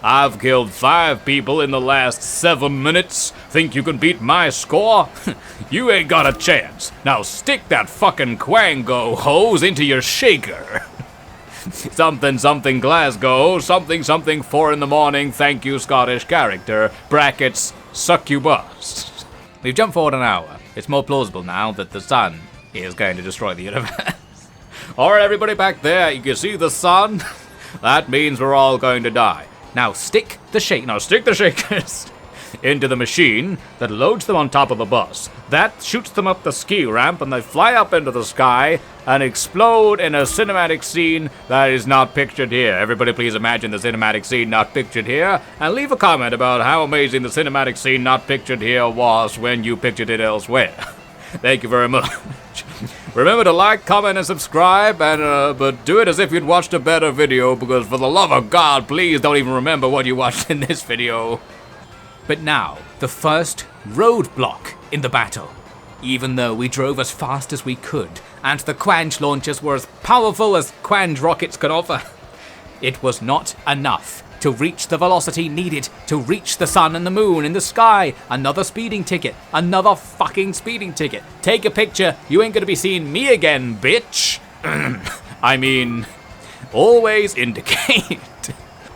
I've killed 5 people in the last 7 minutes. Think you can beat my score? You ain't got a chance. Now stick that fucking Quango hose into your shaker. Something Glasgow, something 4 in the morning, thank you Scottish character, brackets, succubus. We've jumped forward an hour. It's more plausible now that the sun is going to destroy the universe. Alright everybody back there, you can see the sun? That means we're all going to die. Now stick the shakers into the machine that loads them on top of the bus. That shoots them up the ski ramp and they fly up into the sky and explode in a cinematic scene that is not pictured here. Everybody please imagine the cinematic scene not pictured here and leave a comment about how amazing the cinematic scene not pictured here was when you pictured it elsewhere. Thank you very much. Remember to like, comment, and subscribe, and but do it as if you'd watched a better video, because for the love of God, please don't even remember what you watched in this video. But now, the first roadblock in the battle. Even though we drove as fast as we could, and the Quange launchers were as powerful as Quange rockets could offer, it was not enough to reach the velocity needed to reach the sun and the moon in the sky. Another speeding ticket. Another fucking speeding ticket. Take a picture. You ain't gonna be seeing me again, bitch. I mean, always indicate.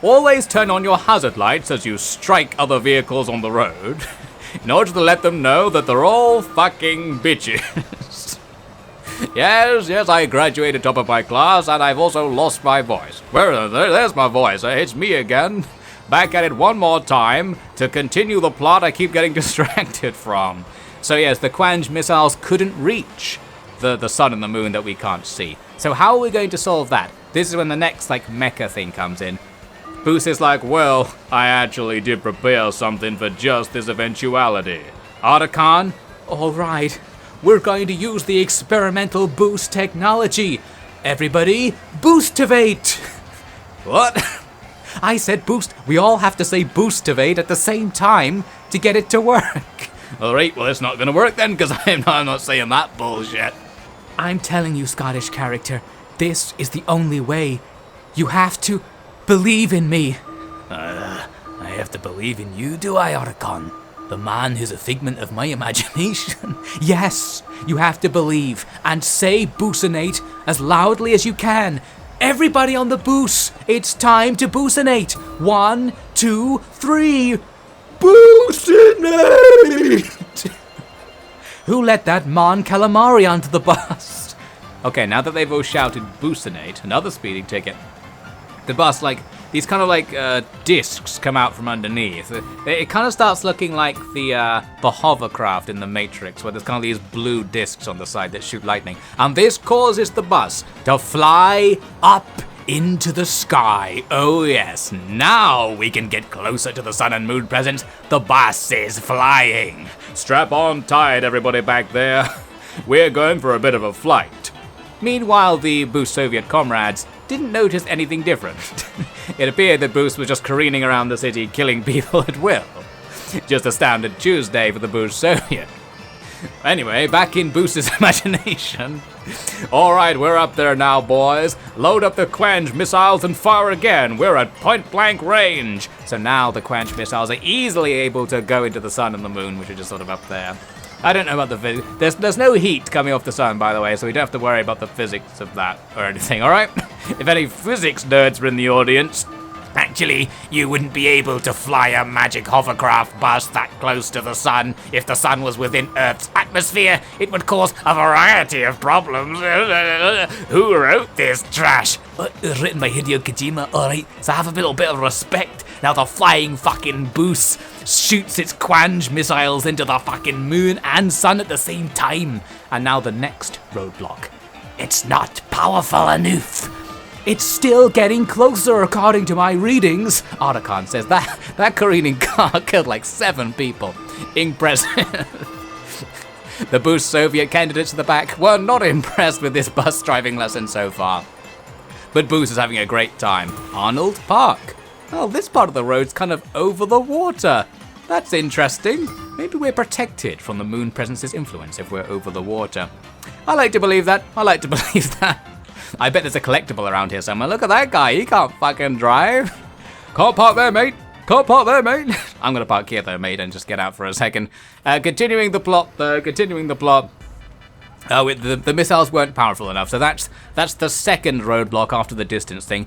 Always turn on your hazard lights as you strike other vehicles on the road, in order to let them know that they're all fucking bitches. Yes, I graduated top of my class, and I've also lost my voice. There's my voice. It's me again. Back at it one more time to continue the plot I keep getting distracted from. So yes, the Quange missiles couldn't reach the sun and the moon that we can't see. So how are we going to solve that? This is when the next, mecha thing comes in. Boos is like, well, I actually did prepare something for just this eventuality. Otacon? Alright, we're going to use the experimental boost technology. Everybody, boostivate! What? I said boost. We all have to say boostivate at the same time to get it to work. Alright, well it's not gonna work then, because I'm not saying that bullshit. I'm telling you, Scottish character, this is the only way. You have to believe in me. I have to believe in you, do I, Otacon? The man who's a figment of my imagination? Yes, you have to believe, and say boosinate as loudly as you can. Everybody on the boos, it's time to boosinate. 1, 2, 3, boo! Hallucinate! Who let that Mon Calamari onto the bus? Okay, now that they've all shouted Bucinate, another speeding ticket, the bus, like, these kind of like discs come out from underneath. It kind of starts looking like the hovercraft in the Matrix, where there's kind of these blue discs on the side that shoot lightning. And this causes the bus to fly up into the sky. Oh yes, now we can get closer to the sun and moon presence. The bus is flying. Strap on tight, everybody back there. We're going for a bit of a flight. Meanwhile, the Boost Soviet comrades didn't notice anything different. It appeared that Boost was just careening around the city, killing people at will. Just a standard Tuesday for the Boost Soviet. Anyway, back in Boost's imagination. Alright, we're up there now, boys. Load up the Quench missiles and fire again. We're at point blank range. So now the Quench missiles are easily able to go into the sun and the moon, which are just sort of up there. I don't know about the physics. There's no heat coming off the sun, by the way, so we don't have to worry about the physics of that or anything, alright? If any physics nerds are in the audience, actually, you wouldn't be able to fly a magic hovercraft bus that close to the sun. If the sun was within Earth's atmosphere, it would cause a variety of problems. Who wrote this trash? Written by Hideo Kojima, alright, so have a little bit of respect. Now the flying fucking Boost shoots its Quanj missiles into the fucking moon and sun at the same time. And now the next roadblock. It's not powerful enough. It's still getting closer according to my readings. Otacon says that careening car killed like 7 people. Impressive. The Boost Soviet candidates at the back were not impressed with this bus driving lesson so far. But Boost is having a great time. Arnold Park. Oh, this part of the road's kind of over the water. That's interesting. Maybe we're protected from the moon presence's influence if we're over the water. I like to believe that. I bet there's a collectible around here somewhere. Look at that guy. He can't fucking drive. Can't park there, mate. I'm going to park here, though, mate, and just get out for a second. Continuing the plot. Oh, the missiles weren't powerful enough, so that's the second roadblock after the distance thing.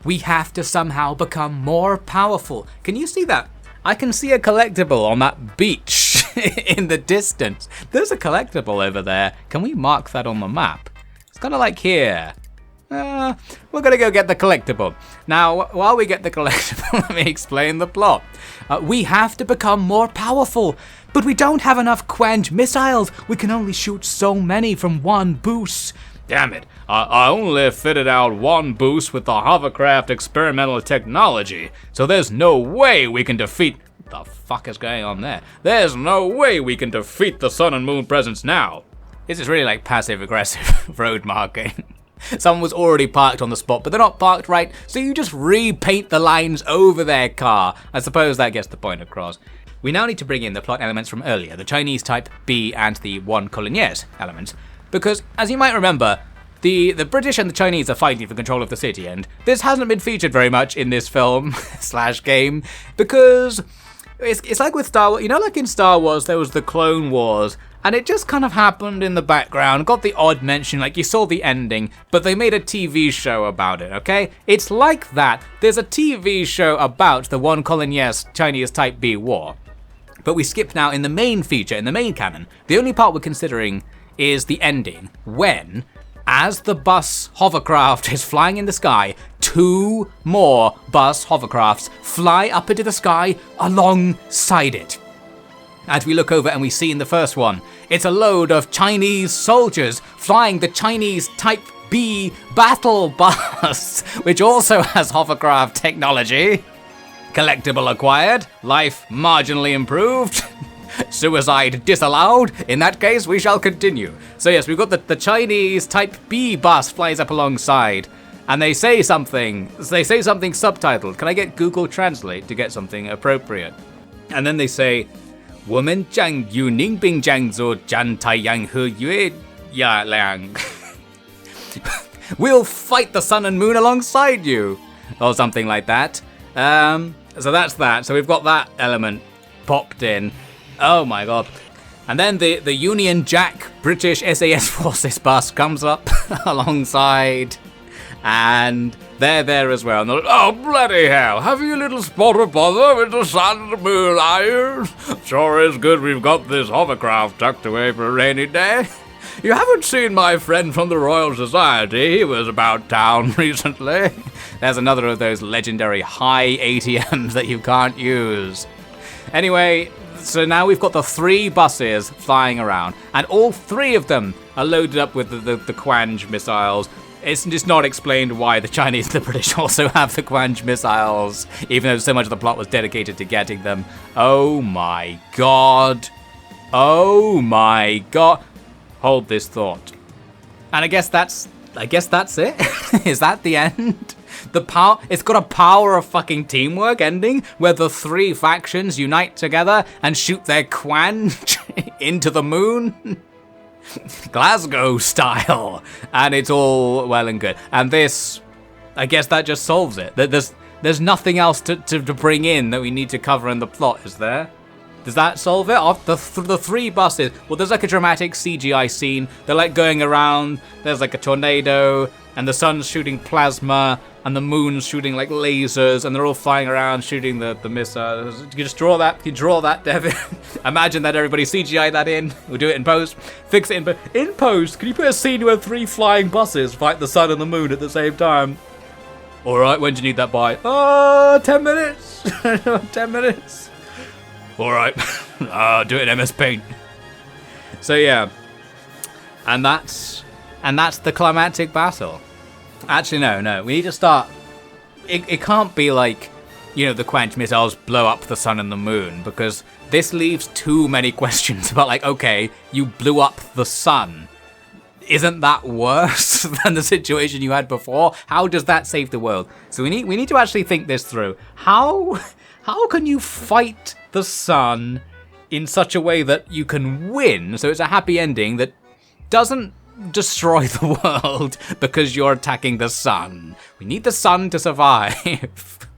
We have to somehow become more powerful. Can you see that? I can see a collectible on that beach in the distance. There's a collectible over there. Can we mark that on the map? It's kind of like here. We're going to go get the collectible. Now, while we get the collectible, let me explain the plot. We have to become more powerful, but we don't have enough Quench missiles. We can only shoot so many from one boost. Damn it, I only fitted out one boost with the hovercraft experimental technology, so there's no way we can defeat... What the fuck is going on there? There's no way we can defeat the sun and moon presence now. This is really like passive-aggressive road marking. Someone was already parked on the spot, but they're not parked right, so you just repaint the lines over their car. I suppose that gets the point across. We now need to bring in the plot elements from earlier, the Chinese type B and the one Colonies elements. Because, as you might remember, the British and the Chinese are fighting for control of the city, and this hasn't been featured very much in this film / game, because it's like with Star Wars, you know, like in Star Wars there was the Clone Wars, and it just kind of happened in the background, got the odd mention, like you saw the ending, but they made a TV show about it, okay? It's like that. There's a TV show about the one Colonies Chinese Type B war, but we skip now in the main feature, in the main canon. The only part we're considering is the ending, when, as the bus hovercraft is flying in the sky, 2 more bus hovercrafts fly up into the sky alongside it. And we look over and we see in the first one, it's a load of Chinese soldiers flying the Chinese Type B battle bus, which also has hovercraft technology. Collectible acquired, life marginally improved. Suicide disallowed. In that case, we shall continue. So yes, we've got the Chinese Type B bus flies up alongside, and they say something. They say something subtitled. Can I get Google Translate to get something appropriate? And then they say, "Woman Zhang Yu Ning Bing Zhang Zhou Zhan Tai Yang He Yue Ya Liang." We'll fight the sun and moon alongside you, or something like that. So that's that. So we've got that element popped in. Oh my god. And then the Union Jack British SAS Forces bus comes up alongside, and They're there as well. And they're like, oh, bloody hell. Have you a little spot of bother with the sun and the moon, are you? Sure is good we've got this hovercraft tucked away for a rainy day. You haven't seen my friend from the Royal Society. He was about town recently. There's another of those legendary high ATMs that you can't use. Anyway, so now we've got the 3 buses flying around, and all 3 of them are loaded up with the Quanj missiles. It's just not explained why the Chinese and the British also have the Quanj missiles, even though so much of the plot was dedicated to getting them. Oh my god. Oh my god. Hold this thought. And I guess that's it. Is that the end? It's got a power of fucking teamwork ending where the 3 factions unite together and shoot their Quanj into the moon. Glasgow style. And it's all well and good. And this, I guess that just solves it. There's nothing else to bring in that we need to cover in the plot, is there? Does that solve it? Off the 3 buses. Well, there's like a dramatic CGI scene. They're like going around. There's like a tornado, and the sun's shooting plasma, and the moon's shooting like lasers, and they're all flying around shooting the missiles. You just draw that. You draw that, Devin. Imagine that everybody CGI that in. We'll do it in post. Fix it in post. Can you put a scene where 3 flying buses fight the sun and the moon at the same time? All right. When do you need that by? 10 minutes. 10 minutes. Alright, do it in MS Paint. So yeah, and that's the climactic battle. Actually, no, we need to start. It can't be like, you know, the Quanj missiles blow up the sun and the moon, because this leaves too many questions about, like, okay, you blew up the sun. Isn't that worse than the situation you had before? How does that save the world? So we need to actually think this through. How can you fight the sun in such a way that you can win, so it's a happy ending that doesn't destroy the world because you're attacking the sun? We need the sun to survive.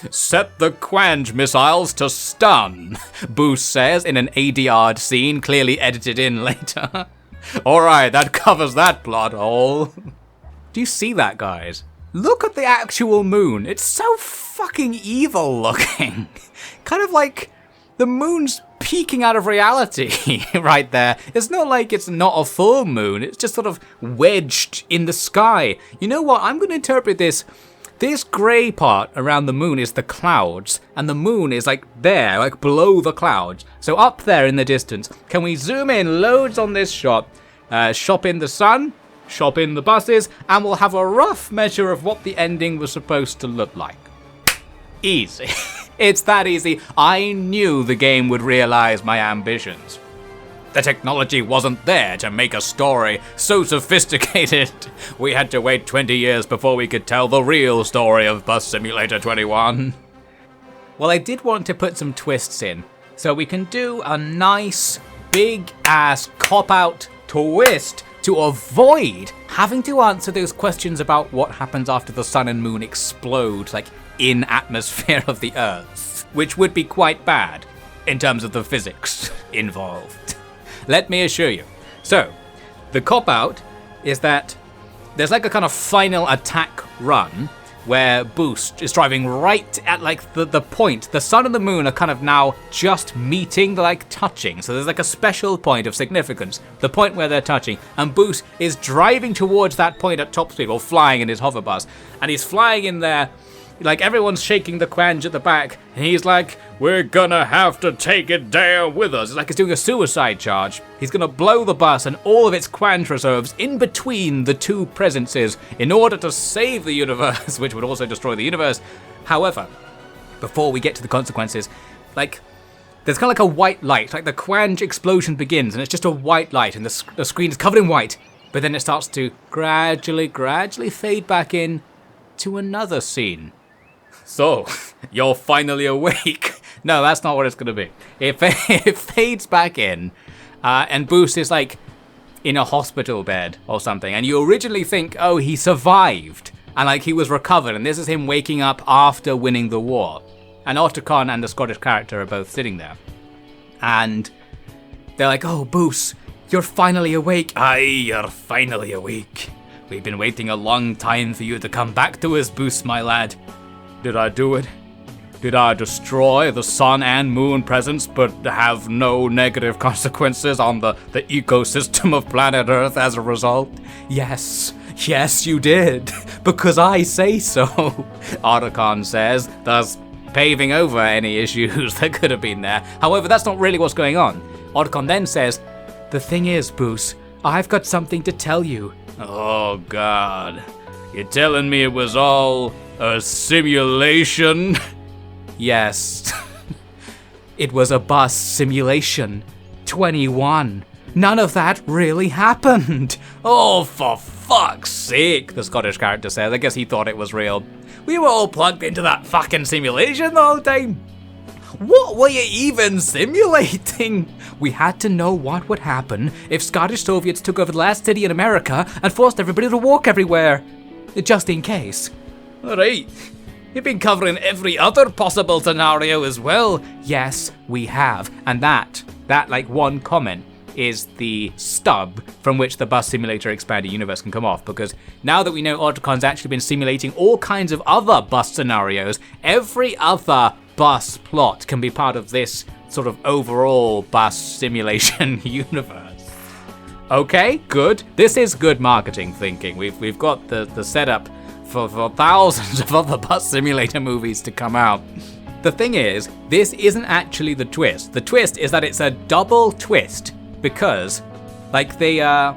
Set the Quanj missiles to stun, Boost says in an ADR'd scene clearly edited in later. Alright, that covers that plot hole. Do you see that, guys? Look at the actual moon. It's so fucking evil looking. Kind of like the moon's peeking out of reality right there. It's not like it's not a full moon. It's just sort of wedged in the sky. You know what? I'm going to interpret this. This grey part around the moon is the clouds, and the moon is like there, like below the clouds. So up there in the distance, can we zoom in loads on this shot, shop in the sun, shop in the buses, and we'll have a rough measure of what the ending was supposed to look like. Easy. It's that easy. I knew the game would realize my ambitions. The technology wasn't there to make a story so sophisticated. We had to wait 20 years before we could tell the real story of Bus Simulator 21. Well, I did want to put some twists in, so we can do a nice, big-ass cop-out twist to avoid having to answer those questions about what happens after the sun and moon explode, like, in atmosphere of the Earth, which would be quite bad in terms of the physics involved. Let me assure you. So, the cop-out is that there's like a kind of final attack run where Boost is driving right at like the point. The sun and the moon are kind of now just meeting, they're like touching. So there's like a special point of significance, the point where they're touching. And Boost is driving towards that point at top speed, or flying in his hover bus. And he's flying in there. Like, everyone's shaking the Quanj at the back, and he's like, we're gonna have to take it down with us. It's like he's doing a suicide charge. He's gonna blow the bus and all of its Quanj reserves in between the 2 presences in order to save the universe, which would also destroy the universe. However, before we get to the consequences, like, there's kind of like a white light, like the Quanj explosion begins, and it's just a white light, and the screen is covered in white, but then it starts to gradually fade back in to another scene. So, you're finally awake. No, that's not what it's going to be. It fades back in, and Boost is like in a hospital bed or something, and you originally think, oh, he survived, and like he was recovered, and this is him waking up after winning the war. And Otacon and the Scottish character are both sitting there. And they're like, oh, Boost, you're finally awake. Aye, you're finally awake. We've been waiting a long time for you to come back to us, Boost, my lad. Did I do it? Did I destroy the sun and moon presence but have no negative consequences on the ecosystem of planet Earth as a result? Yes, you did, because I say so, Otacon says, thus paving over any issues that could have been there. However, that's not really what's going on. Otacon then says, the thing is, Boos, I've got something to tell you. Oh god, you're telling me it was all a simulation? Yes. It was a bus simulation. 21. None of that really happened. Oh, for fuck's sake, the Scottish character says. I guess he thought it was real. We were all plugged into that fucking simulation the whole time. What were you even simulating? We had to know what would happen if Scottish Soviets took over the last city in America and forced everybody to walk everywhere. Just in case. Alright. You've been covering every other possible scenario as well. Yes, we have. And that like one comment is the stub from which the bus simulator expanded universe can come off, because now that we know Otacon's actually been simulating all kinds of other bus scenarios, every other bus plot can be part of this sort of overall bus simulation universe. Okay, good. This is good marketing thinking. We've got the setup for thousands of other bus simulator movies to come out. The thing is, this isn't actually the twist. The twist is that it's a double twist, because like the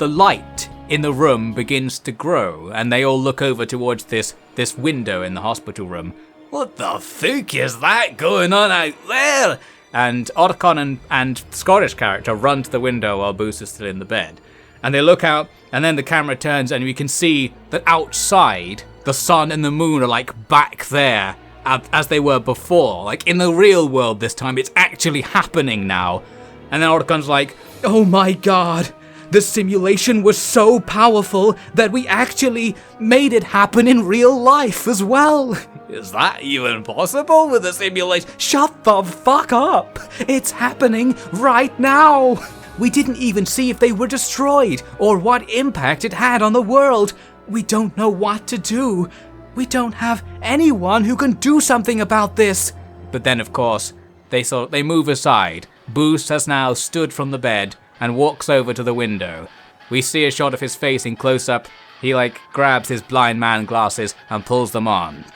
light in the room begins to grow and they all look over towards this window in the hospital room. What the fuck is that going on out there? And Otacon and Scottish character run to the window while Boost is still in the bed. And they look out, and then the camera turns and we can see that outside, the sun and the moon are like back there as they were before. Like in the real world this time, it's actually happening now. And then Otacon's like, oh my god, the simulation was so powerful that we actually made it happen in real life as well. Is that even possible with a simulation? Shut the fuck up! It's happening right now! We didn't even see if they were destroyed, or what impact it had on the world. We don't know what to do. We don't have anyone who can do something about this. But then, of course, they move aside. Boost has now stood from the bed and walks over to the window. We see a shot of his face in close-up. He, grabs his blind man glasses and pulls them on.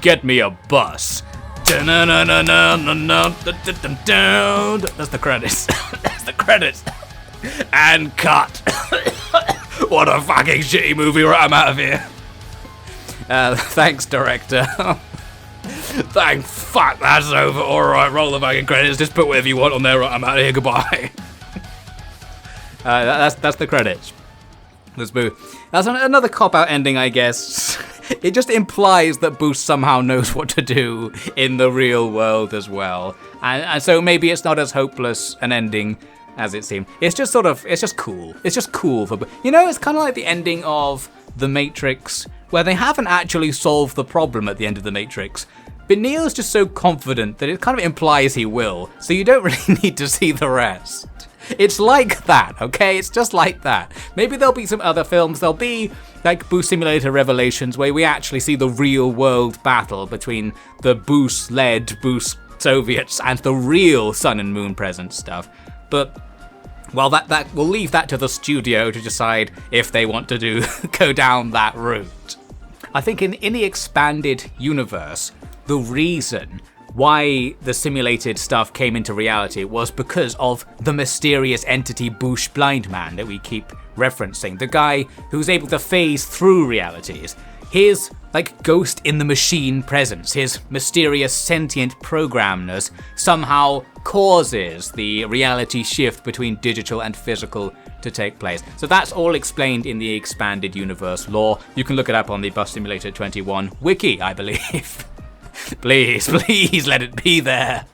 Get me a bus. That's the credits. That's the credits. And cut. What a fucking shitty movie. Right, I'm out of here. Thanks, director. Thank fuck, that's over. Alright, roll the fucking credits. Just put whatever you want on there. Right, I'm out of here. Goodbye. That's the credits. Let's move. That's another cop-out ending, I guess. It just implies that Boost somehow knows what to do in the real world as well. And so maybe it's not as hopeless an ending as it seemed. It's just cool. It's just cool for... it's kind of like the ending of The Matrix, where they haven't actually solved the problem at the end of The Matrix. But Neo's just so confident that it kind of implies he will, so you don't really need to see the rest. It's like that, okay? It's just like that. Maybe there'll be some other films. There'll be like Boost Simulator Revelations, where we actually see the real world battle between the Boost-led Boost Soviets and the real Sun and Moon presence stuff. But well, that we'll leave that to the studio to decide if they want to go down that route. I think in the expanded universe, the reason why the simulated stuff came into reality was because of the mysterious entity Boosh Blind Man that we keep referencing. The guy who's able to phase through realities. His, ghost in the machine presence, his mysterious sentient programness somehow causes the reality shift between digital and physical to take place. So that's all explained in the expanded universe lore. You can look it up on the Bus Simulator 21 wiki, I believe. Please let it be there.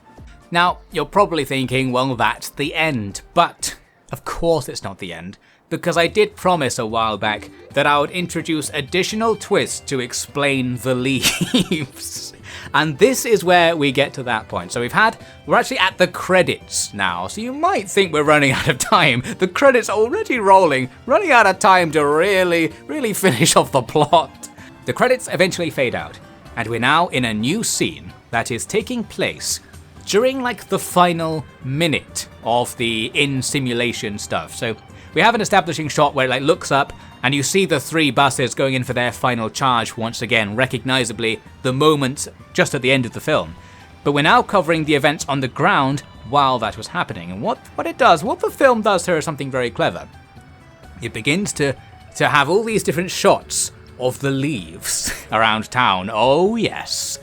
Now, you're probably thinking, well, that's the end. But, of course it's not the end, because I did promise a while back that I would introduce additional twists to explain the leaves. And this is where we get to that point. So we're actually at the credits now. So you might think we're running out of time. The credits are already rolling, running out of time to really, really finish off the plot. The credits eventually fade out, and we're now in a new scene that is taking place during like the final minute of the in-simulation stuff. So we have an establishing shot where it like looks up and you see the 3 buses going in for their final charge once again, recognizably the moment just at the end of the film. But we're now covering the events on the ground while that was happening. And what the film does here is something very clever. It begins to have all these different shots of the leaves around town. Oh yes,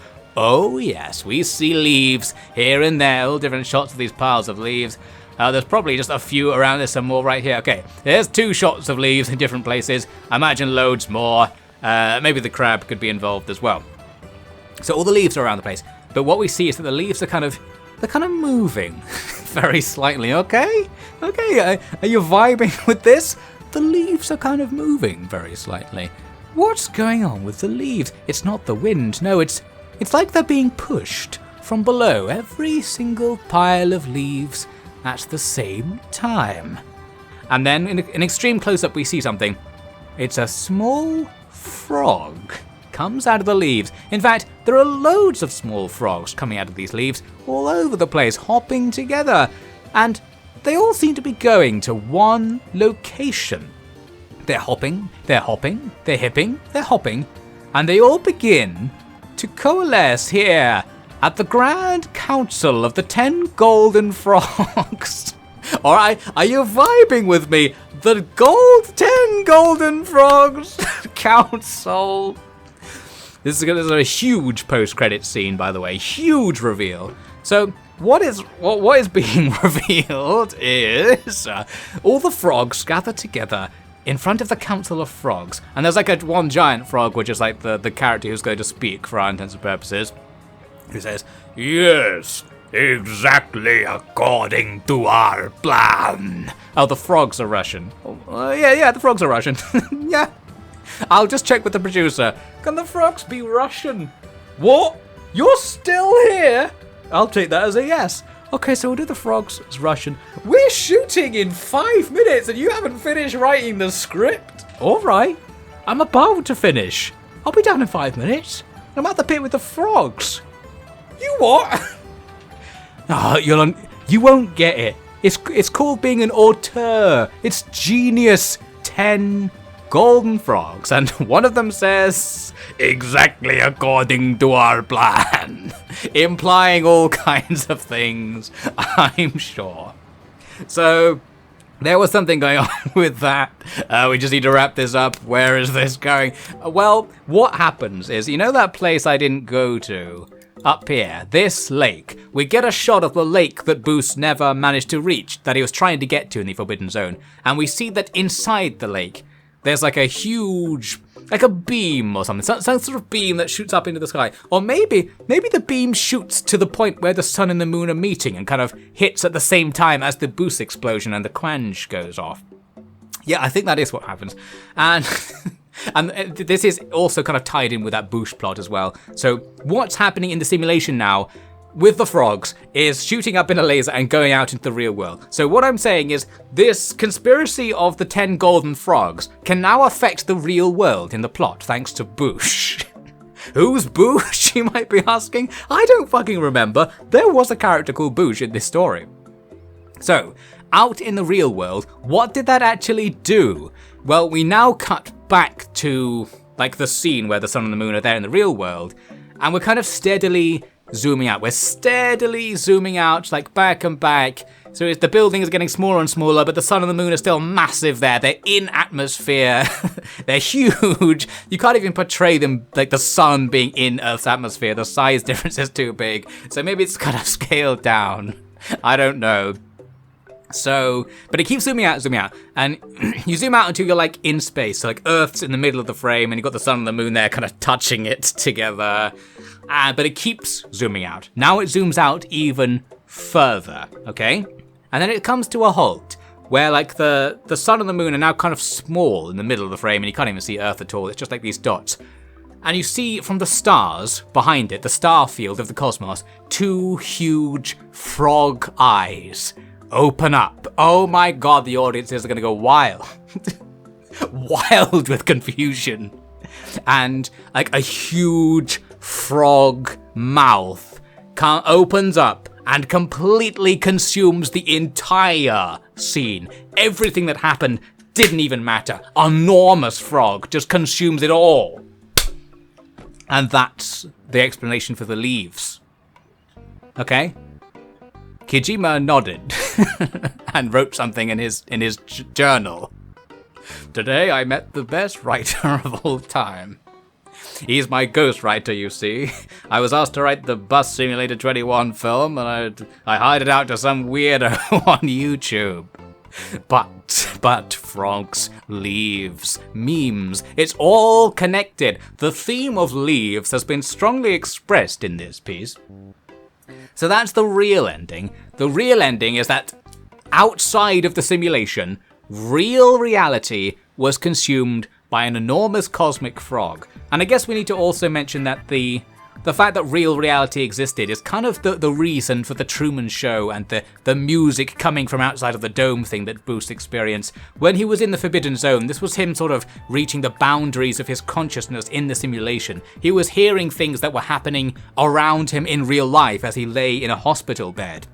we see leaves here and there, all different shots of these piles of leaves. There's probably just a few around. There's some more right here. Okay, there's 2 shots of leaves in different places. I imagine loads more. Maybe the crab could be involved as well. So all the leaves are around the place. But what we see is that the leaves are kind of moving very slightly. Okay, are you vibing with this? The leaves are kind of moving very slightly. What's going on with the leaves? It's not the wind. No, it's like they're being pushed from below. Every single pile of leaves at the same time. And then in an extreme close-up we see something. It's a small frog comes out of the leaves. In fact, there are loads of small frogs coming out of these leaves all over the place, hopping together. And they all seem to be going to one location. They're hopping, they're hipping, they're hopping, and they all begin to coalesce here at the Grand Council of the 10 Golden Frogs. Alright, are you vibing with me? The 10 Golden Frogs Council. This is a huge post-credit scene, by the way. Huge reveal. So, what is being revealed is all the frogs gathered together in front of the Council of Frogs. And there's like one giant frog, which is like the character who's going to speak for our intents and purposes, who says, "Yes, exactly according to our plan." Oh, the frogs are Russian. Yeah, the frogs are Russian. Yeah. I'll just check with the producer. Can the frogs be Russian? What? You're still here? I'll take that as a yes. Okay, so we'll do the frogs as Russian. We're shooting in 5 minutes and you haven't finished writing the script? Alright, I'm about to finish. I'll be done in 5 minutes. I'm at the bit with the frogs. You what? Oh, you won't get it. It's called being an auteur. It's genius. 10 golden frogs, and one of them says, "Exactly according to our plan," implying all kinds of things, I'm sure. So, there was something going on with that. We just need to wrap this up. Where is this going? Well, what happens is, you know that place I didn't go to? Up here, this lake. We get a shot of the lake that Boost never managed to reach, that he was trying to get to in the Forbidden Zone. And we see that inside the lake, there's like a huge, like a beam or something, some sort of beam that shoots up into the sky. Or maybe the beam shoots to the point where the sun and the moon are meeting and kind of hits at the same time as the boost explosion and the quange goes off. Yeah, I think that is what happens. And and this is also kind of tied in with that boost plot as well. So what's happening in the simulation now with the frogs is shooting up in a laser and going out into the real world. So what I'm saying is this conspiracy of the 10 golden frogs can now affect the real world in the plot thanks to Boosh. Who's Boosh, you might be asking? I don't fucking remember. There was a character called Boosh in this story. So, out in the real world, what did that actually do? Well, we now cut back to like the scene where the sun and the moon are there in the real world, and we're kind of steadily zooming out. We're steadily zooming out, like back and back. So the building is getting smaller and smaller, but the sun and the moon are still massive there. They're in atmosphere. They're huge. You can't even portray them like the sun being in Earth's atmosphere. The size difference is too big. So maybe it's kind of scaled down. I don't know. So, but it keeps zooming out, and you zoom out until you're like in space. So like Earth's in the middle of the frame, and you've got the sun and the moon there kind of touching it together. But it keeps zooming out. Now it zooms out even further, okay? And then it comes to a halt, where like the sun and the moon are now kind of small in the middle of the frame, and you can't even see Earth at all. It's just like these dots. and you see from the stars behind it, the star field of the cosmos, 2 huge frog eyes open up. Oh my god, the audiences are going to go wild. Wild with confusion. And like a huge frog mouth opens up and completely consumes the entire scene. Everything that happened didn't even matter. Enormous frog just consumes it all. And that's the explanation for the leaves. Okay? Kojima nodded and wrote something in his journal. Today I met the best writer of all time. He's my ghostwriter, you see. I was asked to write the Bus Simulator 21 film, and I hired it out to some weirdo on YouTube. But frogs, leaves, memes, it's all connected. The theme of leaves has been strongly expressed in this piece. So that's the real ending. The real ending is that outside of the simulation, real reality was consumed by an enormous cosmic frog. And I guess we need to also mention that the fact that real reality existed is kind of the reason for the Truman Show and the music coming from outside of the dome thing that Bruce experienced. When he was in the Forbidden Zone, this was him sort of reaching the boundaries of his consciousness in the simulation. He was hearing things that were happening around him in real life as he lay in a hospital bed.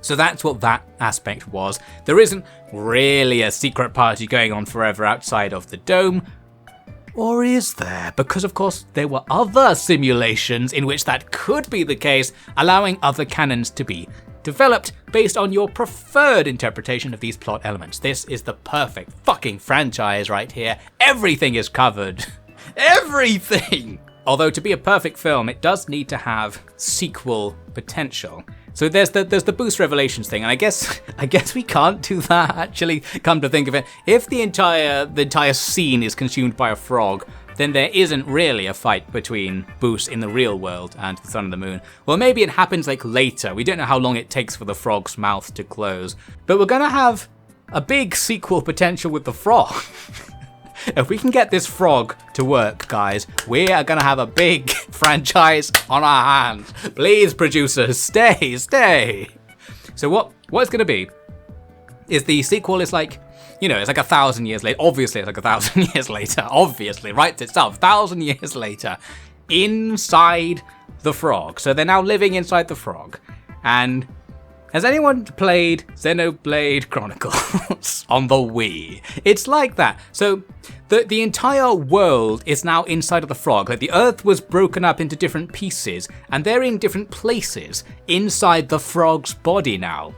So that's what that aspect was. There isn't really a secret party going on forever outside of the dome. Or is there? Because of course there were other simulations in which that could be the case, allowing other canons to be developed based on your preferred interpretation of these plot elements. This is the perfect fucking franchise right here. Everything is covered. Everything! Although to be a perfect film, it does need to have sequel potential. So there's the Boost Revelations thing, and I guess we can't do that, actually, come to think of it. If the entire scene is consumed by a frog, then there isn't really a fight between Boost in the real world and the Sun and the Moon. Well, maybe it happens like later. We don't know how long it takes for the frog's mouth to close. But we're gonna have a big sequel potential with the frog. If we can get this frog to work, guys, we are gonna have a big franchise on our hands. Please, producers, stay. So what it's gonna be is the sequel is like, you know, it's like 1,000 years later. Obviously, it's like 1,000 years later. Obviously, writes itself. 1,000 years later, inside the frog. So they're now living inside the frog. And has anyone played Xenoblade Chronicles on the Wii? It's like that. So the entire world is now inside of the frog. Like the Earth was broken up into different pieces, and they're in different places inside the frog's body now.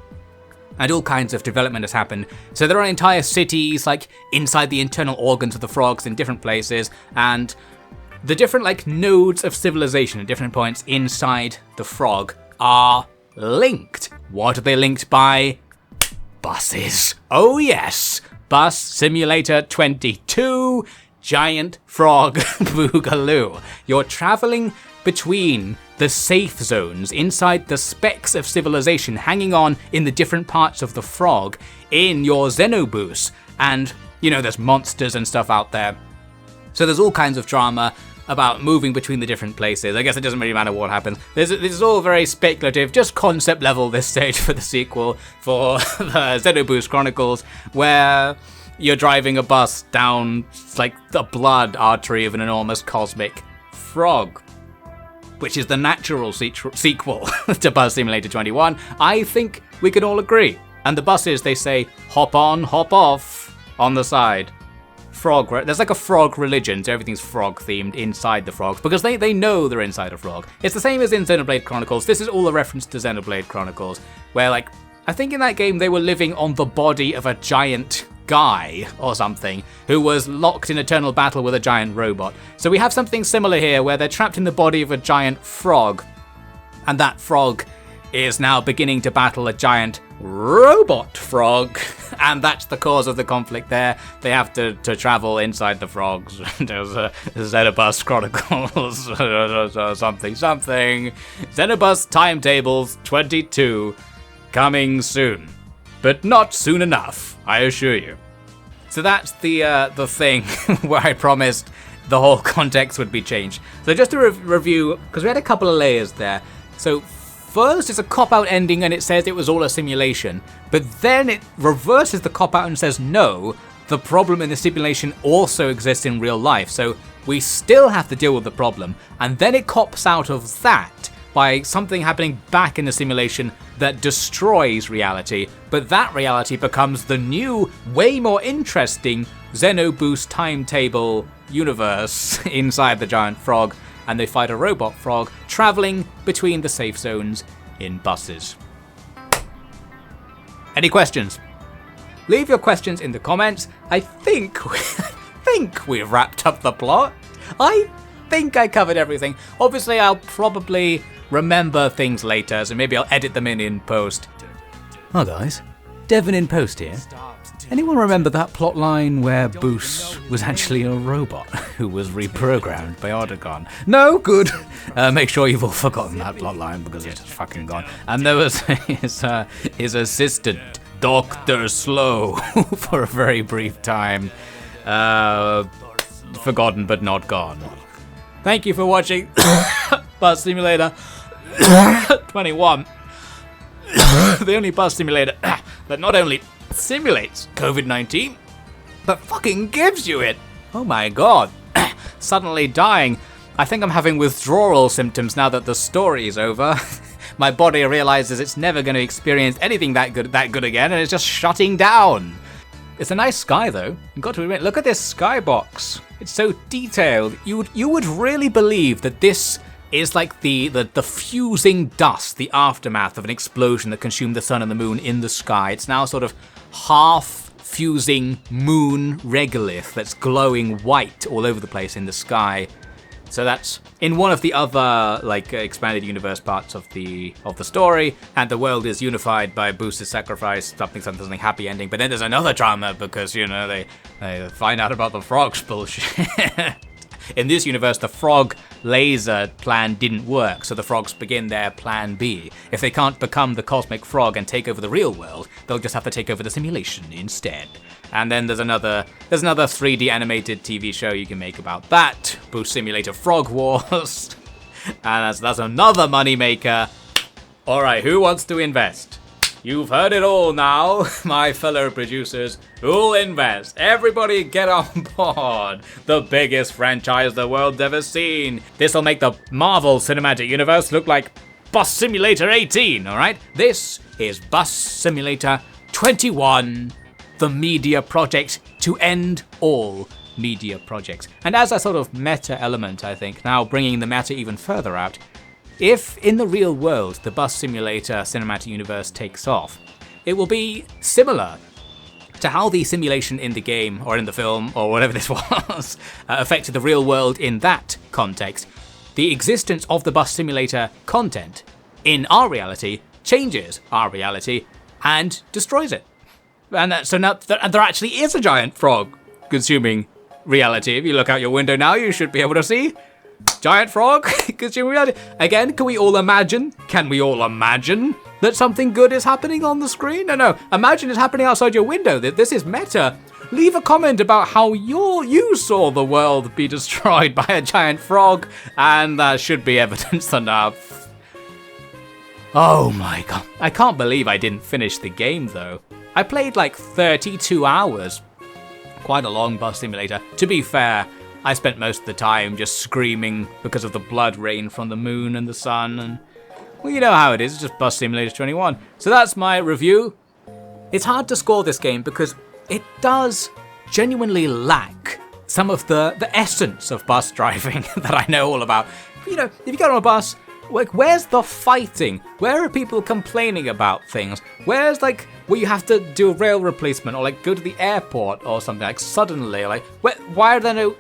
And all kinds of development has happened. So there are entire cities like inside the internal organs of the frogs in different places, and the different like nodes of civilization at different points inside the frog are linked. What are they linked by? Buses. Oh yes, Bus Simulator 22, Giant Frog Boogaloo. You're traveling between the safe zones inside the specks of civilization hanging on in the different parts of the frog in your Xenoboost. And, you know, there's monsters and stuff out there. So there's all kinds of drama about moving between the different places. I guess it doesn't really matter what happens. This is all very speculative, just concept level this stage for the sequel for the Xenoboost Chronicles, where you're driving a bus down like the blood artery of an enormous cosmic frog, which is the natural sequel to Bus Simulator 21. I think we can all agree. And the buses, they say, hop on, hop off on the side. Frog, there's like a frog religion, so everything's frog themed inside the frogs, because they know they're inside a frog. It's the same as in Xenoblade Chronicles. This is all a reference to Xenoblade Chronicles, where like, I think in that game they were living on the body of a giant guy or something who was locked in eternal battle with a giant robot. So we have something similar here where they're trapped in the body of a giant frog, and that frog is now beginning to battle a giant robot frog, and that's the cause of the conflict there. They have to travel inside the frogs. There's a Xenoboost Chronicles something. Xenoboost Timetables 22 coming soon. But not soon enough, I assure you. So that's the thing where I promised the whole context would be changed. So just to review, because we had a couple of layers there. So first, it's a cop-out ending and it says it was all a simulation. But then it reverses the cop-out and says, no, the problem in the simulation also exists in real life. So we still have to deal with the problem. And then it cops out of that by something happening back in the simulation that destroys reality. But that reality becomes the new, way more interesting Xenoboost timetable universe inside the giant frog. And they fight a robot frog traveling between the safe zones in buses. Any questions? Leave your questions in the comments. I think we've wrapped up the plot. I think I covered everything. Obviously, I'll probably remember things later, so maybe I'll edit them in post. Oh guys, Devon in post here. Anyone remember that plot line where Boost was actually a robot who was reprogrammed by Otacon? No? Good. Make sure you've all forgotten that plot line because it's just fucking gone. And there was his assistant, Dr. Slow, for a very brief time. Forgotten but not gone. Thank you for watching Bus Simulator 21. The only bus simulator that not only simulates COVID-19, but fucking gives you it. Oh my god. Suddenly dying. I think I'm having withdrawal symptoms now that the story is over. My body realizes it's never going to experience anything that good again, and it's just shutting down. It's a nice sky though. You've got to admit, look at this skybox. It's so detailed. You would really believe that this is like the fusing dust, the aftermath of an explosion that consumed the sun and the moon in the sky. It's now sort of half fusing moon regolith that's glowing white all over the place in the sky. So that's in one of the other expanded universe parts of the story, and the world is unified by Boost's sacrifice, something happy ending. But then there's another drama because they find out about the frogs bullshit. In this universe, the frog laser plan didn't work, so the frogs begin their plan B. If they can't become the cosmic frog and take over the real world, they'll just have to take over the simulation instead. And then there's another 3D animated TV show you can make about that, Boost Simulator Frog Wars. And that's another moneymaker. Alright, who wants to invest? You've heard it all now, my fellow producers. Who'll invest? Everybody get on board. The biggest franchise the world's ever seen. This'll make the Marvel Cinematic Universe look like Bus Simulator 18, alright? This is Bus Simulator 21, the media project to end all media projects. And as a sort of meta element, I think, now bringing the meta even further out, if in the real world the Bus Simulator cinematic universe takes off, it will be similar to how the simulation in the game, or in the film, or whatever this was, affected the real world in that context. The existence of the Bus Simulator content in our reality changes our reality and destroys it. And so now there actually is a giant frog consuming reality. If you look out your window now, you should be able to see giant frog consuming reality. Again, can we all imagine that something good is happening on the screen? No. Imagine it's happening outside your window. This is meta. Leave a comment about how you saw the world be destroyed by a giant frog, and that should be evidence enough. Oh my god. I can't believe I didn't finish the game though. I played like 32 hours. Quite a long Bus Simulator. To be fair, I spent most of the time just screaming because of the blood rain from the moon and the sun, and well, you know how it is, it's just Bus Simulator 21. So that's my review. It's hard to score this game because it does genuinely lack some of the essence of bus driving that I know all about. If you get on a bus, where's the fighting? Where are people complaining about things? Where's where you have to do a rail replacement or go to the airport or something suddenly? Why are there no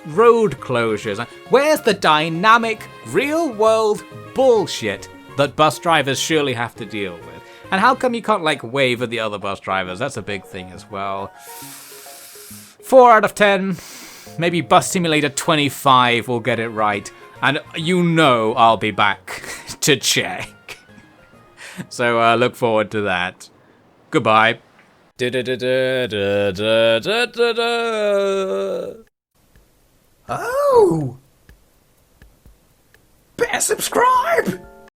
road closures? Where's the dynamic, real-world bullshit that bus drivers surely have to deal with? And how come you can't wave at the other bus drivers? That's a big thing as well. 4 out of 10. Maybe Bus Simulator 25 will get it right. And I'll be back to check. So look forward to that. Goodbye. Oh! Better subscribe!